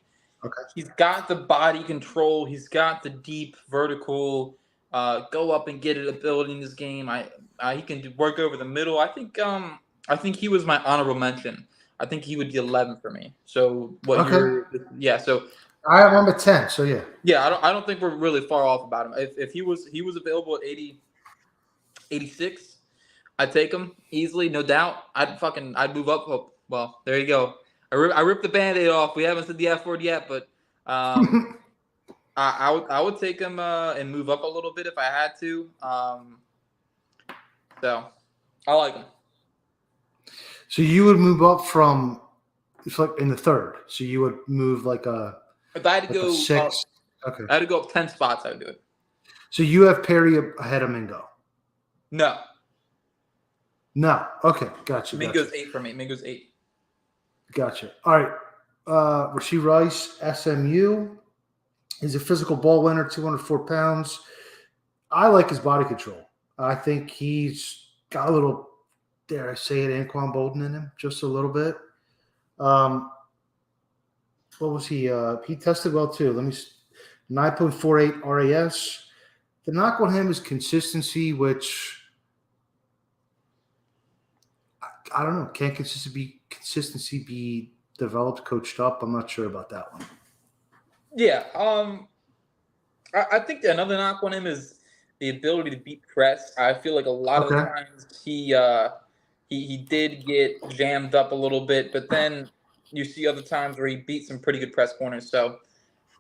S1: he's got the body control. He's got the deep vertical go up and get it ability in this game. He can work over the middle. I think he was my honorable mention. I think he would be 11 for me. So So
S2: I have him at 10. So yeah.
S1: Yeah, I don't think we're really far off about him. If he was available at 80, 86, I'd take him easily, no doubt. I'd move up. Oh, well, there you go. I ripped the Band-Aid off. We haven't said the F word yet, but I would take him and move up a little bit if I had to. So I like him.
S2: So you would move up from it's like in the third. So you would move like
S1: If I had to
S2: a
S1: go
S2: six.
S1: up,
S2: Okay.
S1: I had to go up 10 spots. I would do it.
S2: So you have Perry ahead of Mingo.
S1: No,
S2: No. Okay. Gotcha.
S1: Mingo's 8 for me. Mingo's 8.
S2: Gotcha. All right. Rasheed Rice, SMU. He's a physical ball winner, 204 pounds. I like his body control. I think he's got a little, dare I say it, Anquan Bolden in him, just a little bit. What was he? He tested well too. 9.48 RAS. The knock on him is consistency, which I don't know. Can consistency be developed, coached up? I'm not sure about that one.
S1: Yeah. I think another knock on him is the ability to beat press. I feel like a lot of the times he did get jammed up a little bit, but then you see other times where he beat some pretty good press corners. So,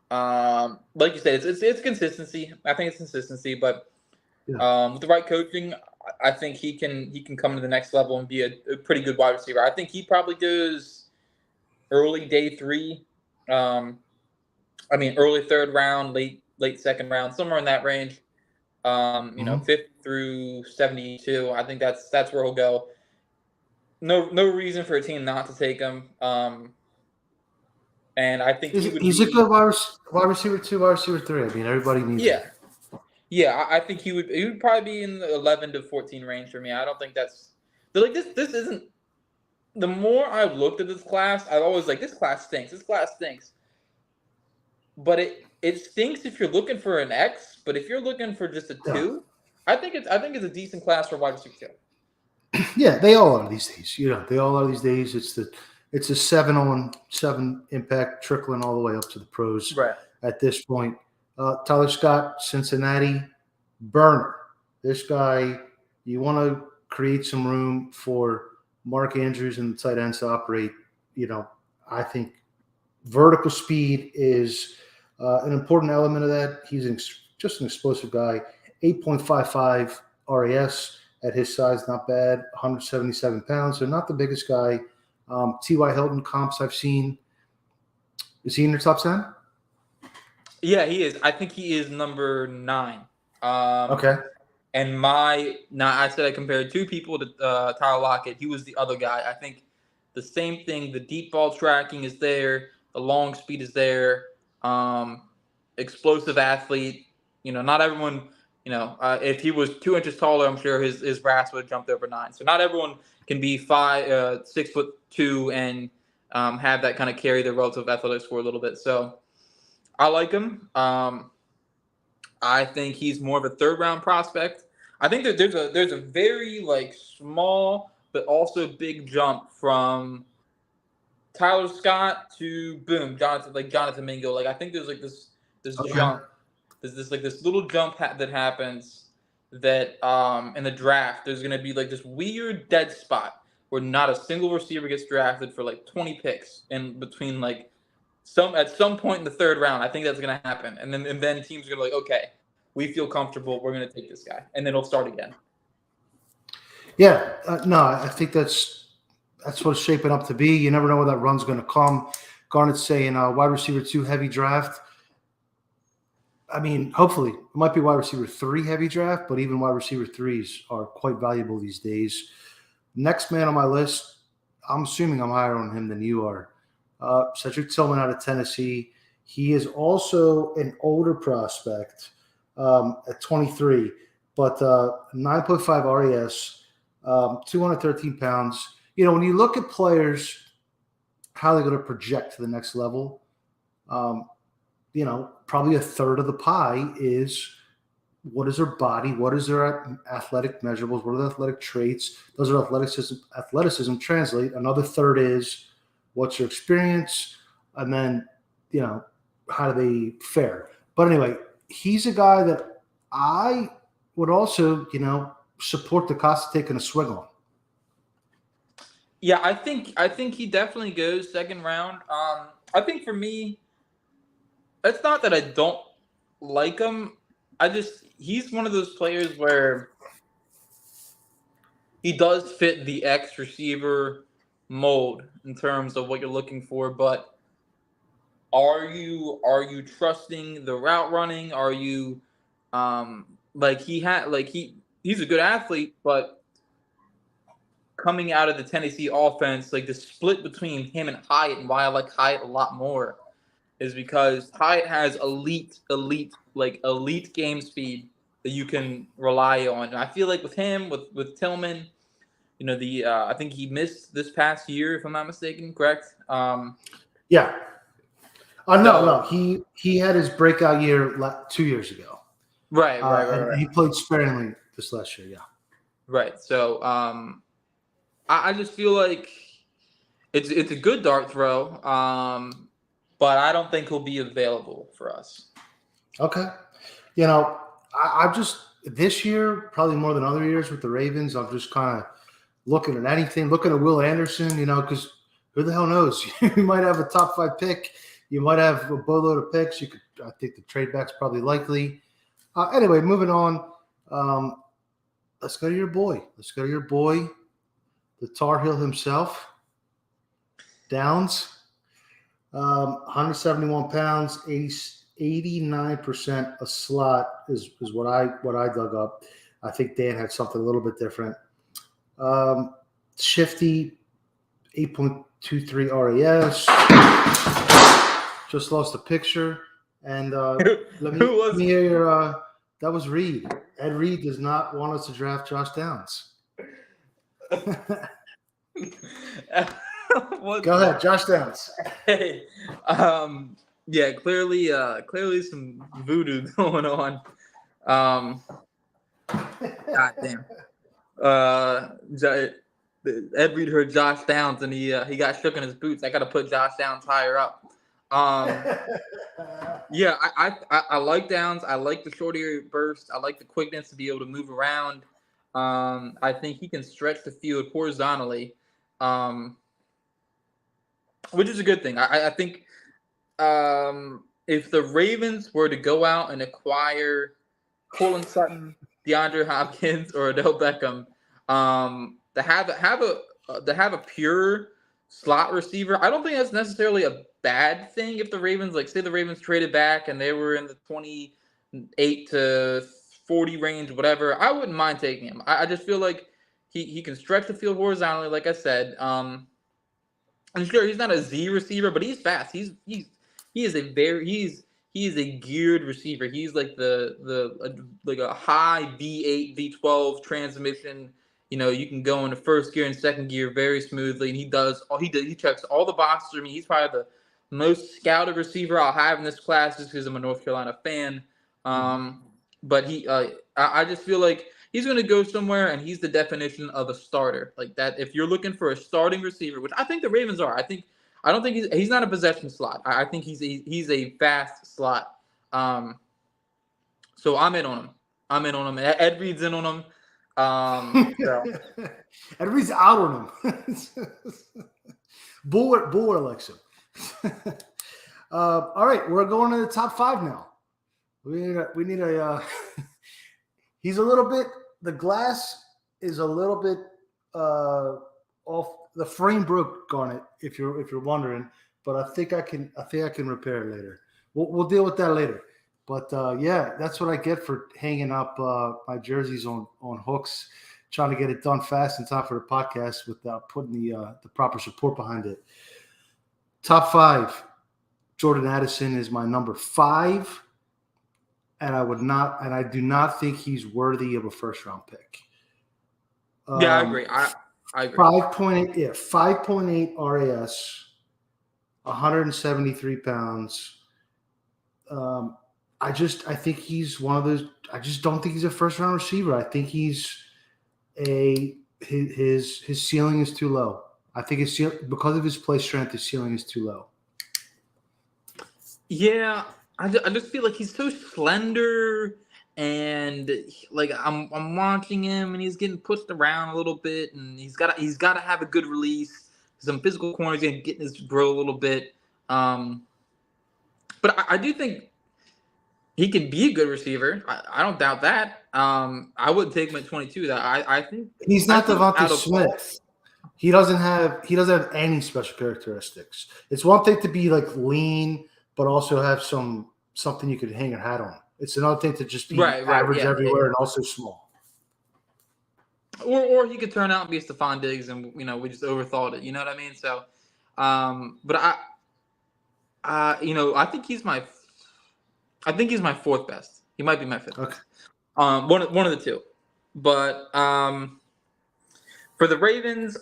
S1: like you said, it's consistency. I think it's consistency, but with the right coaching, I think he can come to the next level and be a pretty good wide receiver. I think he probably goes early day 3. Early 3rd round, late 2nd round, somewhere in that range. 50 through 72. I think that's where he'll go. No reason for a team not to take him. And I think
S2: he's a good wide receiver 2, wide receiver 3. I mean, everybody needs him.
S1: Yeah. I think he would probably be in the 11 to 14 range for me. I don't think that's like this. This isn't. The more I've looked at this class, I've always like this class stinks. This class stinks. But it stinks if you're looking for an X. But if you're looking for just a 2, I think it's a decent class for wide receiver 2.
S2: Yeah, they all are these days. They all are these days. It's a 7-on-7 impact trickling all the way up to the pros at this point. Tyler Scott, Cincinnati, burner. This guy, you want to create some room for Mark Andrews and the tight ends to operate. I think vertical speed is an important element of that. He's just an explosive guy. 8.55 RAS at his size, not bad. 177 pounds, so not the biggest guy. T.Y. Hilton comps I've seen. Is he in your top 10?
S1: Yeah, he is. I think he is number 9.
S2: Okay.
S1: And I said I compared 2 people to Tyler Lockett. He was the other guy. I think the same thing. The deep ball tracking is there. The long speed is there. Explosive athlete. Not everyone. If he was 2 inches taller, I'm sure his RAS would have jumped over 9. So not everyone can be 6'2" and have that kind of carry their relative athletics for a little bit. So I like him. I think he's more of a 3rd round prospect. I think that there's a very small but also big jump from Tyler Scott to Jonathan Mingo. I think there's this jump. There's this little jump that happens that in the draft there's gonna be this weird dead spot where not a single receiver gets drafted for 20 picks in between at some point in the 3rd round. I think that's gonna happen, and then teams are gonna okay, we feel comfortable, we're gonna take this guy, and then it'll start again.
S2: Yeah, no, I think that's what it's shaping up to be. You never know where that run's going to come. Garnett's saying wide receiver 2 heavy draft. I mean, hopefully it might be wide receiver 3 heavy draft, but even wide receiver 3s are quite valuable these days. Next man on my list, I'm assuming I'm higher on him than you are. Cedric Tillman out of Tennessee. He is also an older prospect at 23, but 9.5 RAS, 213 pounds. When you look at players, how they're going to project to the next level, probably a third of the pie is what is their body, what is their athletic measurables, what are the athletic traits, does their athleticism translate? Another third is what's your experience, and then, how do they fare? But anyway, he's a guy that I would also, support the Costa taking a swing on.
S1: Yeah, I think he definitely goes 2nd round. I think for me, it's not that I don't like him. He's one of those players where he does fit the X receiver mold in terms of what you're looking for, but are you trusting the route running? Are you he's a good athlete, but coming out of the Tennessee offense, like the split between him and Hyatt, and why I like Hyatt a lot more is because Hyatt has elite game speed that you can rely on. And I feel like with him, with Tillman, I think he missed this past year, if I'm not mistaken, correct?
S2: Yeah. No. He had his breakout year 2 years ago.
S1: Right.
S2: And he played sparingly this last year. Yeah.
S1: Right. So I just feel like it's a good dart throw, but I don't think he'll be available for us.
S2: Okay. I just this year, probably more than other years with the Ravens, I'm just kind of looking at anything, looking at Will Anderson, because who the hell knows? You might have a top 5 pick. You might have a boatload of picks. I think the trade back's probably likely. Anyway, moving on. Let's go to your boy. The Tar Heel himself, Downs. 171 pounds, 89% a slot is what I dug up. I think Dan had something a little bit different. Shifty, 8.23 RAS. Just lost a picture. And let me hear your that was Reed. Ed Reed does not want us to draft Josh Downs. Go ahead, Josh Downs.
S1: Hey, yeah, clearly some voodoo going on. God damn. Ed Reed heard Josh Downs and he got shook in his boots. I got to put Josh Downs higher up. Yeah, I like Downs. I like the short area burst. I like the quickness to be able to move around. I think he can stretch the field horizontally, which is a good thing. I think if the Ravens were to go out and acquire Courtland Sutton, DeAndre Hopkins, or Odell Beckham, to have a pure slot receiver, I don't think that's necessarily a bad thing. If the Ravens, say the Ravens traded back and they were in the 28 to 40 range, whatever, I wouldn't mind taking him. I just feel like he can stretch the field horizontally, like I said. I'm sure he's not a Z receiver, but he's fast. He is a geared receiver. He's like like a high V8, V12 transmission. You can go into first gear and second gear very smoothly, and he checks all the boxes for me. He's probably the most scouted receiver I'll have in this class just because I'm a North Carolina fan. But I just feel like he's going to go somewhere, and he's the definition of a starter. Like that, if you're looking for a starting receiver, which I think the Ravens are, I don't think he's not a possession slot. I think he's a fast slot. So I'm in on him. Ed Reed's in on him. So.
S2: Ed Reed's out on him. Buller likes him. All right, we're going to the top 5 now. We need a he's a little bit, the glass is a little bit off, the frame broke, Garnet, if you're wondering, but I think I can repair it later. We'll deal with that later. But yeah, that's what I get for hanging up my jerseys on hooks, trying to get it done fast in time for the podcast without putting the proper support behind it. Top 5, Jordan Addison is my number 5. And I do not think he's worthy of a first-round pick.
S1: Yeah, I agree. I agree.
S2: 5.8 RAS, 173 pounds. I think he's one of those. I just don't think he's a first-round receiver. I think his ceiling is too low. I think because of his play strength, his ceiling is too low.
S1: Yeah. I just feel like he's so slender, and I'm watching him, and he's getting pushed around a little bit, and he's got to have a good release. Some physical corners and getting his grow a little bit. But I do think he can be a good receiver. I don't doubt that. I wouldn't take him at 22. I think
S2: he's not Devontae Smith. he doesn't have any special characteristics. It's one thing to be like lean, but also have something you could hang your hat on. It's another thing to just be
S1: Right,
S2: average
S1: yeah.
S2: everywhere and also small.
S1: Or he could turn out and be Stephon Diggs, and we just overthought it. You know what I mean? So, but I think he's my fourth best. He might be my fifth
S2: Okay.
S1: best. One of the two. But for the Ravens,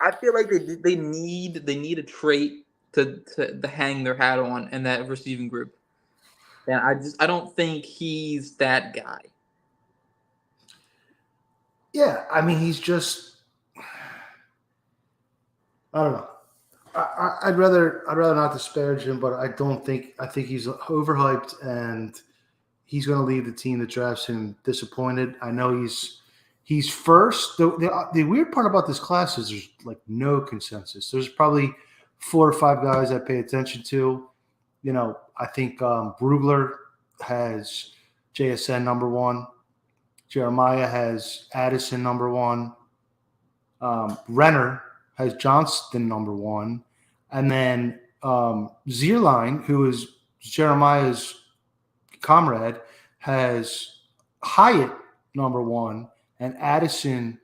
S1: I feel like they need a trait to hang their hat on in that receiving group. And I don't think he's that guy.
S2: Yeah, I mean, he's just, I don't know. I'd rather not disparage him, but I think he's overhyped, and he's going to leave the team that drafts him disappointed. I know he's first. The weird part about this class is there's like no consensus. There's probably 4 or 5 guys I pay attention to. I think Brugler has JSN number 1. Jeremiah has Addison number 1. Renner has Johnston number 1. And then Zierlein, who is Jeremiah's comrade, has Hyatt number 1 and Addison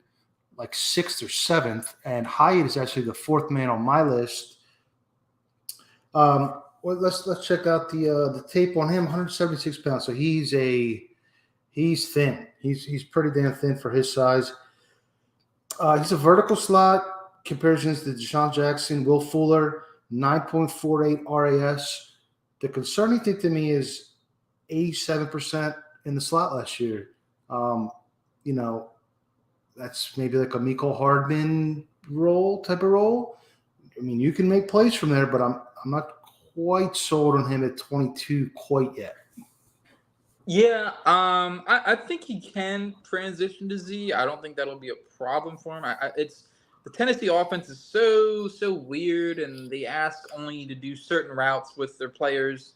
S2: like 6th or 7th. And Hyatt is actually the 4th man on my list. Well, let's check out the tape on him. 176 pounds, so he's thin. He's pretty damn thin for his size. He's a vertical slot. Comparisons to Deshaun Jackson, Will Fuller, 9.48 RAS. The concerning thing to me is 87% in the slot last year. That's maybe like a Mecole Hardman type of role. I mean, you can make plays from there, but I'm not quite sold on him at 22 quite yet.
S1: Yeah, I think he can transition to Z. I don't think that'll be a problem for him. It's the Tennessee offense is so weird, and they ask only to do certain routes with their players.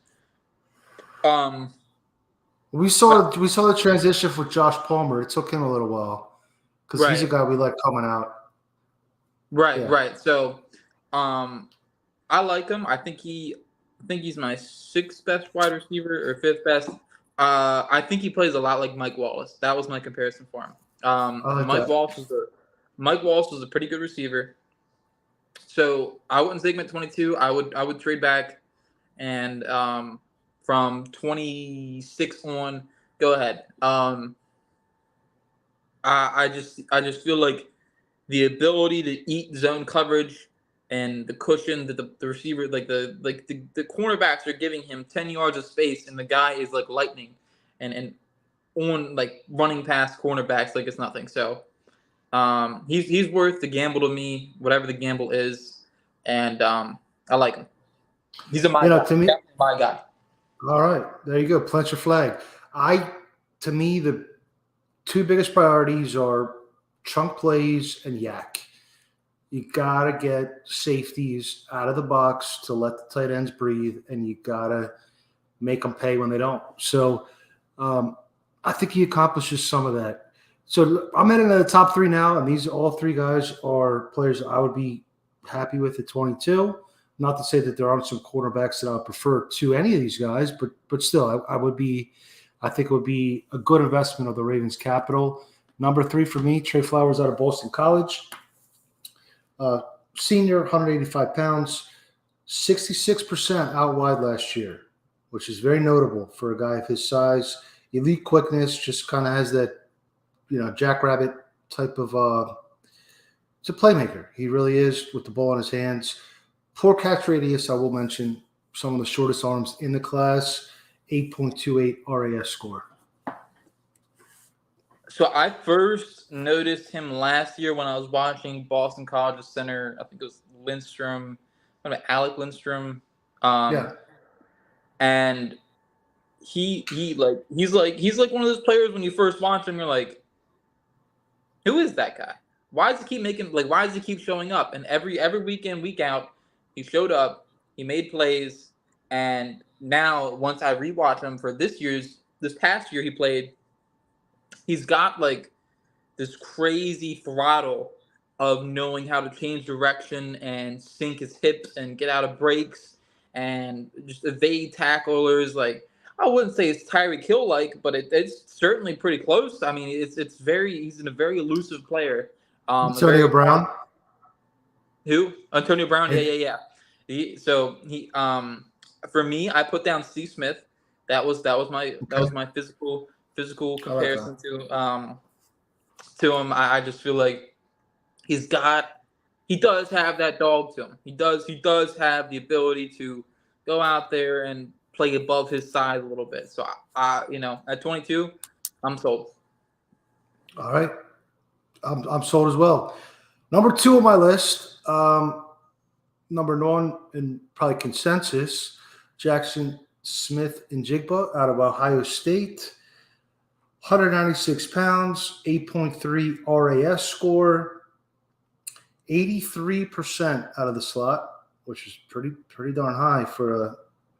S2: We saw the transition for Josh Palmer. It took him a little while because he's a guy we like coming out.
S1: Right. So, I like him. I think he's my 6th best wide receiver or 5th best. I think he plays a lot like Mike Wallace. That was my comparison for him. Mike Wallace was a pretty good receiver. So I wouldn't take him at 22. I would trade back, and from 26 on, go ahead. I just feel like the ability to eat zone coverage and the cushion that the receiver, the cornerbacks are giving him 10 yards of space, and the guy is like lightning and on like running past cornerbacks like it's nothing. So he's worth the gamble to me, whatever the gamble is, and I like him. He's my guy.
S2: To me,
S1: my guy.
S2: All right, there you go. Plant your flag. To me, the 2 biggest priorities are chunk plays and yak. You got to get safeties out of the box to let the tight ends breathe, and you got to make them pay when they don't. So I think he accomplishes some of that. So I'm in the top 3 now, and all 3 guys are players I would be happy with at 22. Not to say that there aren't some quarterbacks that I would prefer to any of these guys, but still, I think it would be a good investment of the Ravens' capital. Number 3 for me, Trey Flowers out of Boston College. Senior, 185 pounds, 66% out wide last year, which is very notable for a guy of his size. Elite quickness, just kind of has that, jackrabbit type of it's a playmaker. He really is with the ball in his hands. Poor catch radius, I will mention, some of the shortest arms in the class, 8.28 RAS score.
S1: So I first noticed him last year when I was watching Boston College's center. I think it was Lindstrom, Alec Lindstrom. And he's like one of those players when you first watch him, you're like, who is that guy? Why does he keep showing up? And every week in, week out, he showed up, he made plays, and now once I rewatch him for this past year he played, he's got like this crazy throttle of knowing how to change direction and sink his hips and get out of breaks and just evade tacklers. Like, I wouldn't say it's Tyreek Hill like, but it's certainly pretty close. I mean, he's a very elusive player. A
S2: Antonio
S1: very
S2: Brown.
S1: who? Antonio Brown? Yeah,
S2: Hey,
S1: yeah, yeah. For me, I put down C. Smith. That was my physical
S2: I like that.
S1: comparison to him. I just feel like he does have that dog to him. He does have the ability to go out there and play above his size a little bit. So at 22, I'm sold.
S2: All right. I'm sold as well. Number 2 on my list, number 1 and probably consensus, Jackson Smith and Jigba out of Ohio State. 196 pounds, 8.3 RAS score, 83% out of the slot, which is pretty darn high for a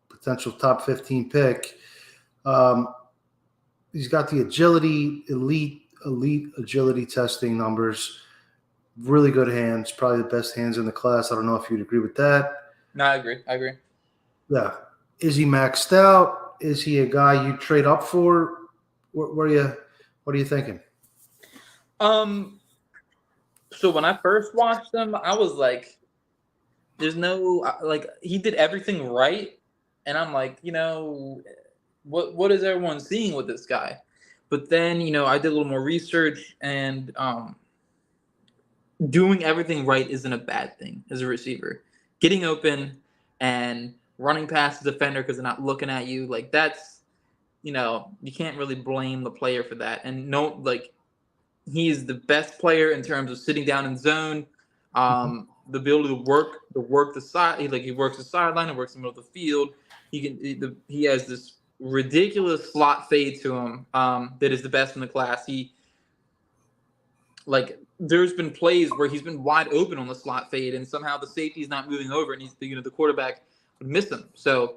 S2: potential top 15 pick. He's got the agility, elite agility testing numbers. Really good hands, probably the best hands in the class. I don't know if you'd agree with that.
S1: No, I agree.
S2: Yeah. Is he maxed out? Is he a guy you trade up for? What are you thinking?
S1: So when I first watched him, I was like, "There's no like he did everything right," and I'm like, what is everyone seeing with this guy? But then I did a little more research, and doing everything right isn't a bad thing as a receiver. Getting open and running past the defender because they're not looking at you, like that's you can't really blame the player for that. And no, like he is the best player in terms of sitting down in zone, the ability to work the side. He works the sideline and works the middle of the field. He has this ridiculous slot fade to him that is the best in the class. There's been plays where he's been wide open on the slot fade, and somehow the safety's not moving over, and the quarterback would miss him. So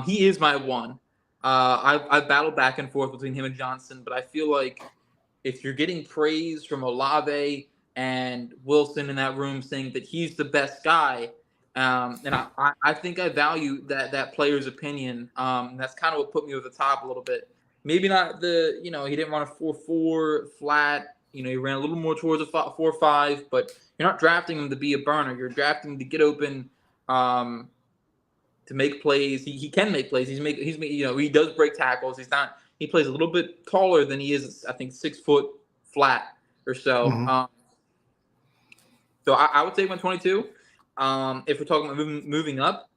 S1: he is my one. I've battled back and forth between him and Johnson, but I feel like if you're getting praise from Olave and Wilson in that room saying that he's the best guy, and I think I value that player's opinion. That's kind of what put me over the top a little bit. Maybe not he didn't run a 4.4 flat. He ran a little more towards a 4.5, but you're not drafting him to be a burner. You're drafting him to get open, to make plays. He can make plays. He does break tackles. He plays a little bit taller than he is. I think 6 foot flat or so.
S2: Mm-hmm.
S1: So I would say 122. If we're talking about moving up,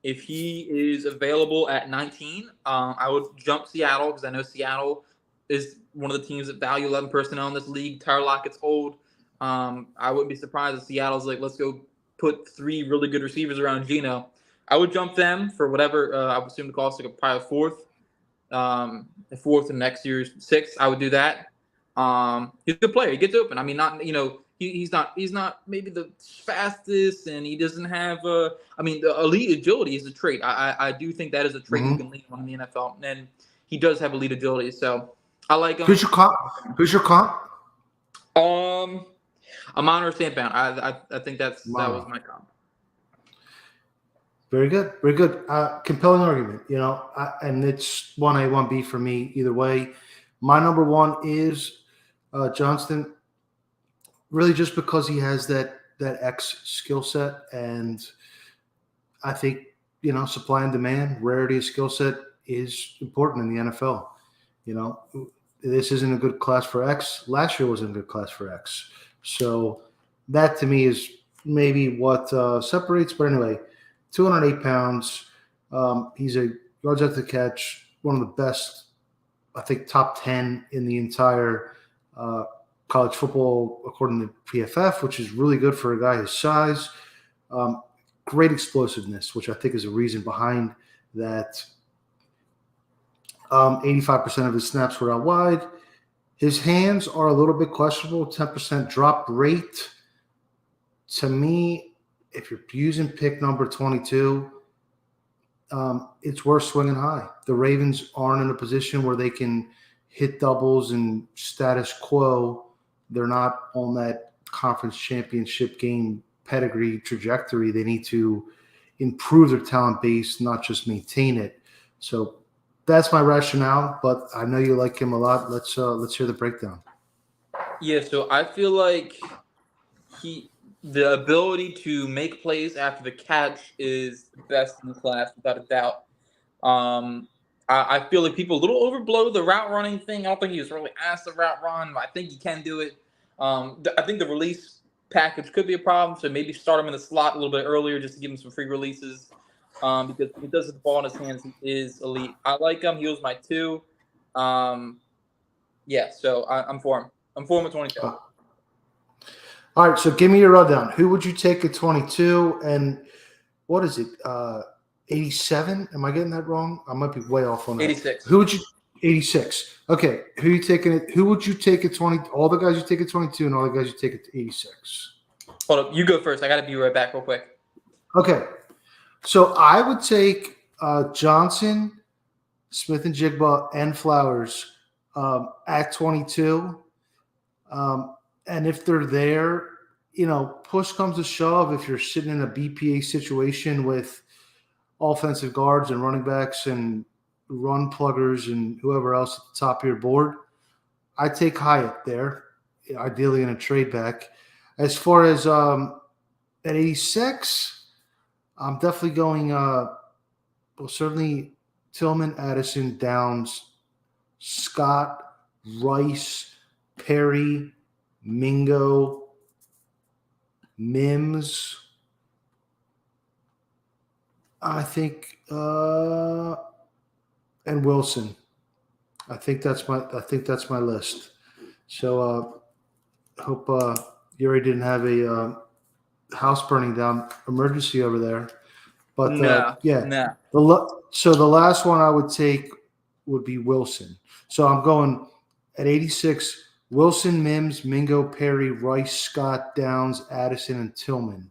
S1: if he is available at 19, I would jump Seattle because I know Seattle is one of the teams that value 11 personnel in this league. Tyler Lockett's old. I wouldn't be surprised if Seattle's like, let's go put 3 really good receivers around Geno. I would jump them for whatever. I would assume the cost like probably a fourth and next year's 6th. I would do that. He's a good player. He gets open. I mean, he's not maybe the fastest, and he doesn't have the elite agility is a trait. I do think that is a trait you can lean on in the NFL, and he does have elite agility. So I like him.
S2: Who's your comp?
S1: Amon St. Brown. I think that was my comp.
S2: Very good. Very good. Compelling argument, and it's 1A, 1B for me either way. My number 1 is Johnston, really just because he has that X skill set, and I think, supply and demand, rarity of skill set is important in the NFL. This isn't a good class for X. Last year wasn't a good class for X. So that to me is maybe what separates. But anyway, 208 pounds. He's a yards after the catch, one of the best, I think, top 10 in the entire college football, according to PFF, which is really good for a guy his size. Great explosiveness, which I think is a reason behind that. 85% of his snaps were out wide. His hands are a little bit questionable, 10% drop rate. To me, if you're using pick number 22, it's worth swinging high. The Ravens aren't in a position where they can hit doubles and status quo. They're not on that conference championship game pedigree trajectory, they need to improve their talent base, not just maintain it. So that's my rationale, but I know you like him a lot. Let's hear the breakdown.
S1: Yeah, so I feel like the ability to make plays after the catch is the best in the class, without a doubt. I feel like people a little overblow the route running thing. I don't think he was really asked to route run, but I think he can do it. I think the release package could be a problem, so maybe start him in the slot a little bit earlier just to give him some free releases. Because he does have the ball in his hands. He is elite. I like him. He was my 2. Yeah, so I'm for him. I'm for him at 22.
S2: All right, so give me your rundown. Who would you take at 22? And what is it? 87? Am I getting that wrong? I might be way off on that.
S1: 86.
S2: Who would you? 86. Okay. Who you taking it? Who would you take at 20? All the guys you take at 22 and all the guys you take at 86.
S1: Hold up. You go first. I got to be right back real quick.
S2: Okay. So I would take Johnson, Smith and Jigba, and Flowers at 22. And if they're there, push comes to shove, if you're sitting in a BPA situation with offensive guards and running backs and run pluggers and whoever else at the top of your board, I take Hyatt there, ideally in a trade back. As far as at 86, I'm definitely going certainly Tillman, Addison, Downs, Scott, Rice, Perry, Mingo, Mims, I think, and Wilson. I think that's my list. So hope Yuri didn't have a house burning down emergency over there. But yeah. So the last one I would take would be Wilson. So I'm going at 86. Wilson, Mims, Mingo, Perry, Rice, Scott, Downs, Addison, and Tillman.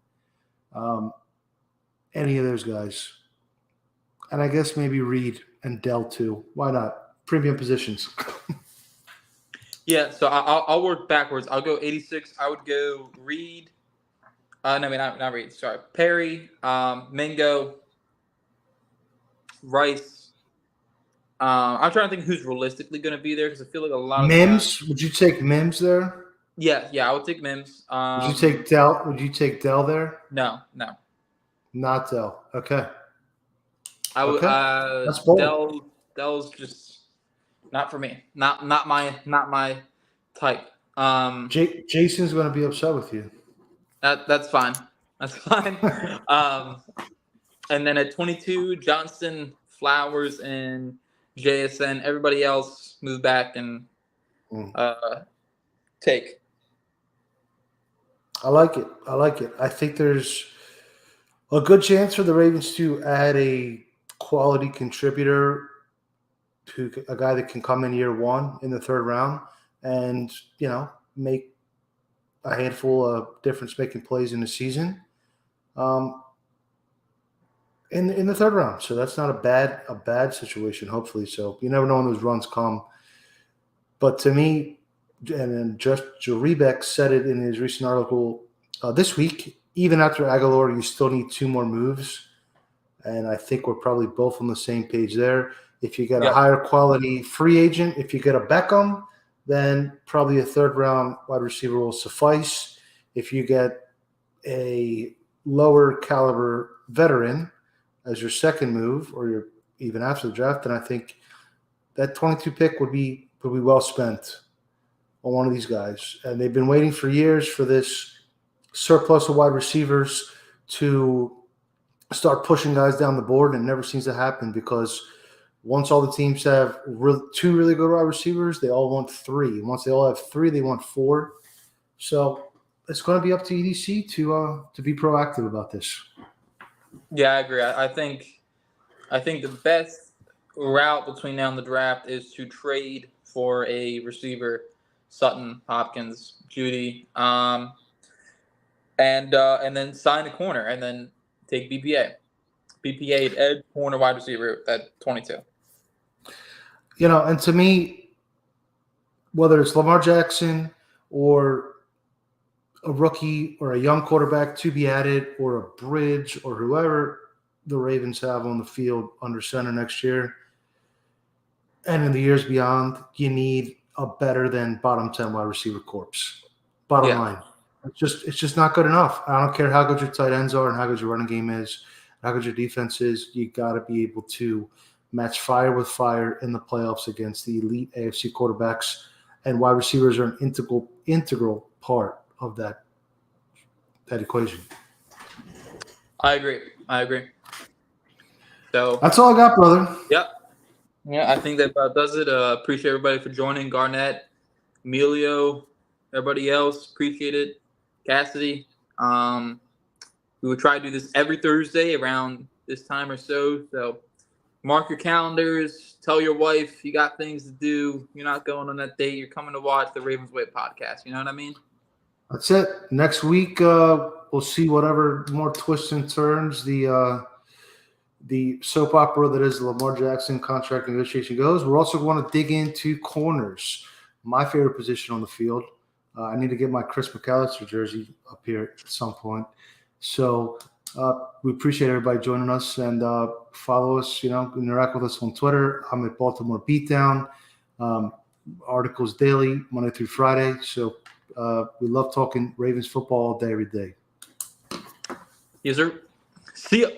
S2: Any of those guys. And I guess maybe Reed and Dell too. Why not? Premium positions.
S1: Yeah, so I'll work backwards. I'll go 86. I would go Reed. Not Reed. Sorry. Perry, Mingo, Rice. I'm trying to think who's realistically going to be there because I feel like a lot of
S2: Mims. Would you take Mims there?
S1: Yeah, I would take Mims.
S2: Would you take Dell? Would you take Dell there?
S1: No.
S2: Not Dell. Okay.
S1: I would.
S2: Okay. That's bold.
S1: Dell's just not for me. Not my type.
S2: Jason's going to be upset with you.
S1: That's fine. That's fine. And then at 22, Johnston, Flowers, and JSN. Everybody else move back and take.
S2: I like it. I think there's a good chance for the Ravens to add a quality contributor, to a guy that can come in year one in the third round and, make a handful of difference-making plays in the season. In the third round. So that's not a bad situation, hopefully. So you never know when those runs come. But to me, and then just Joe Rebeck said it in his recent article this week, even after Aguilar, you still need 2 more moves. And I think we're probably both on the same page there. If you get a higher quality free agent, if you get a Beckham, then probably a third round wide receiver will suffice. If you get a lower caliber veteran as your second move, or you're even after the draft, then I think that 22 pick would be well spent on one of these guys. And they've been waiting for years for this surplus of wide receivers to start pushing guys down the board, and it never seems to happen because once all the teams have 2 really good wide receivers, they all want 3. And once they all have 3, they want 4. So it's going to be up to EDC to be proactive about this.
S1: Yeah, I agree. I think the best route between now and the draft is to trade for a receiver, Sutton, Hopkins, Judy, and then sign a corner, and then take BPA at edge, corner, wide receiver at 22.
S2: And to me, whether it's Lamar Jackson or a rookie or a young quarterback to be added, or a bridge, or whoever the Ravens have on the field under center next year, and in the years beyond, you need a better than bottom 10 wide receiver corpse. Bottom line. It's just not good enough. I don't care how good your tight ends are and how good your running game is, how good your defense is. You got to be able to match fire with fire in the playoffs against the elite AFC quarterbacks, and wide receivers are an integral part of that equation.
S1: I agree. So
S2: that's all I got, brother.
S1: Yep. Yeah, I think that about does it. Appreciate everybody for joining. Garnett, Emilio, everybody else. Appreciate it. Cassidy. We would try to do this every Thursday around this time or so. So mark your calendars. Tell your wife you got things to do. You're not going on that date. You're coming to watch the Ravens Way podcast. You know what I mean?
S2: That's it. Next week, we'll see whatever more twists and turns the soap opera that is the Lamar Jackson contract negotiation goes. We're also going to dig into corners, my favorite position on the field. I need to get my Chris McAllister jersey up here at some point. So we appreciate everybody joining us, and follow us, interact with us on Twitter. I'm at Baltimore Beatdown. Articles daily, Monday through Friday. So we love talking Ravens football all day, every day.
S1: Yes, sir. See ya.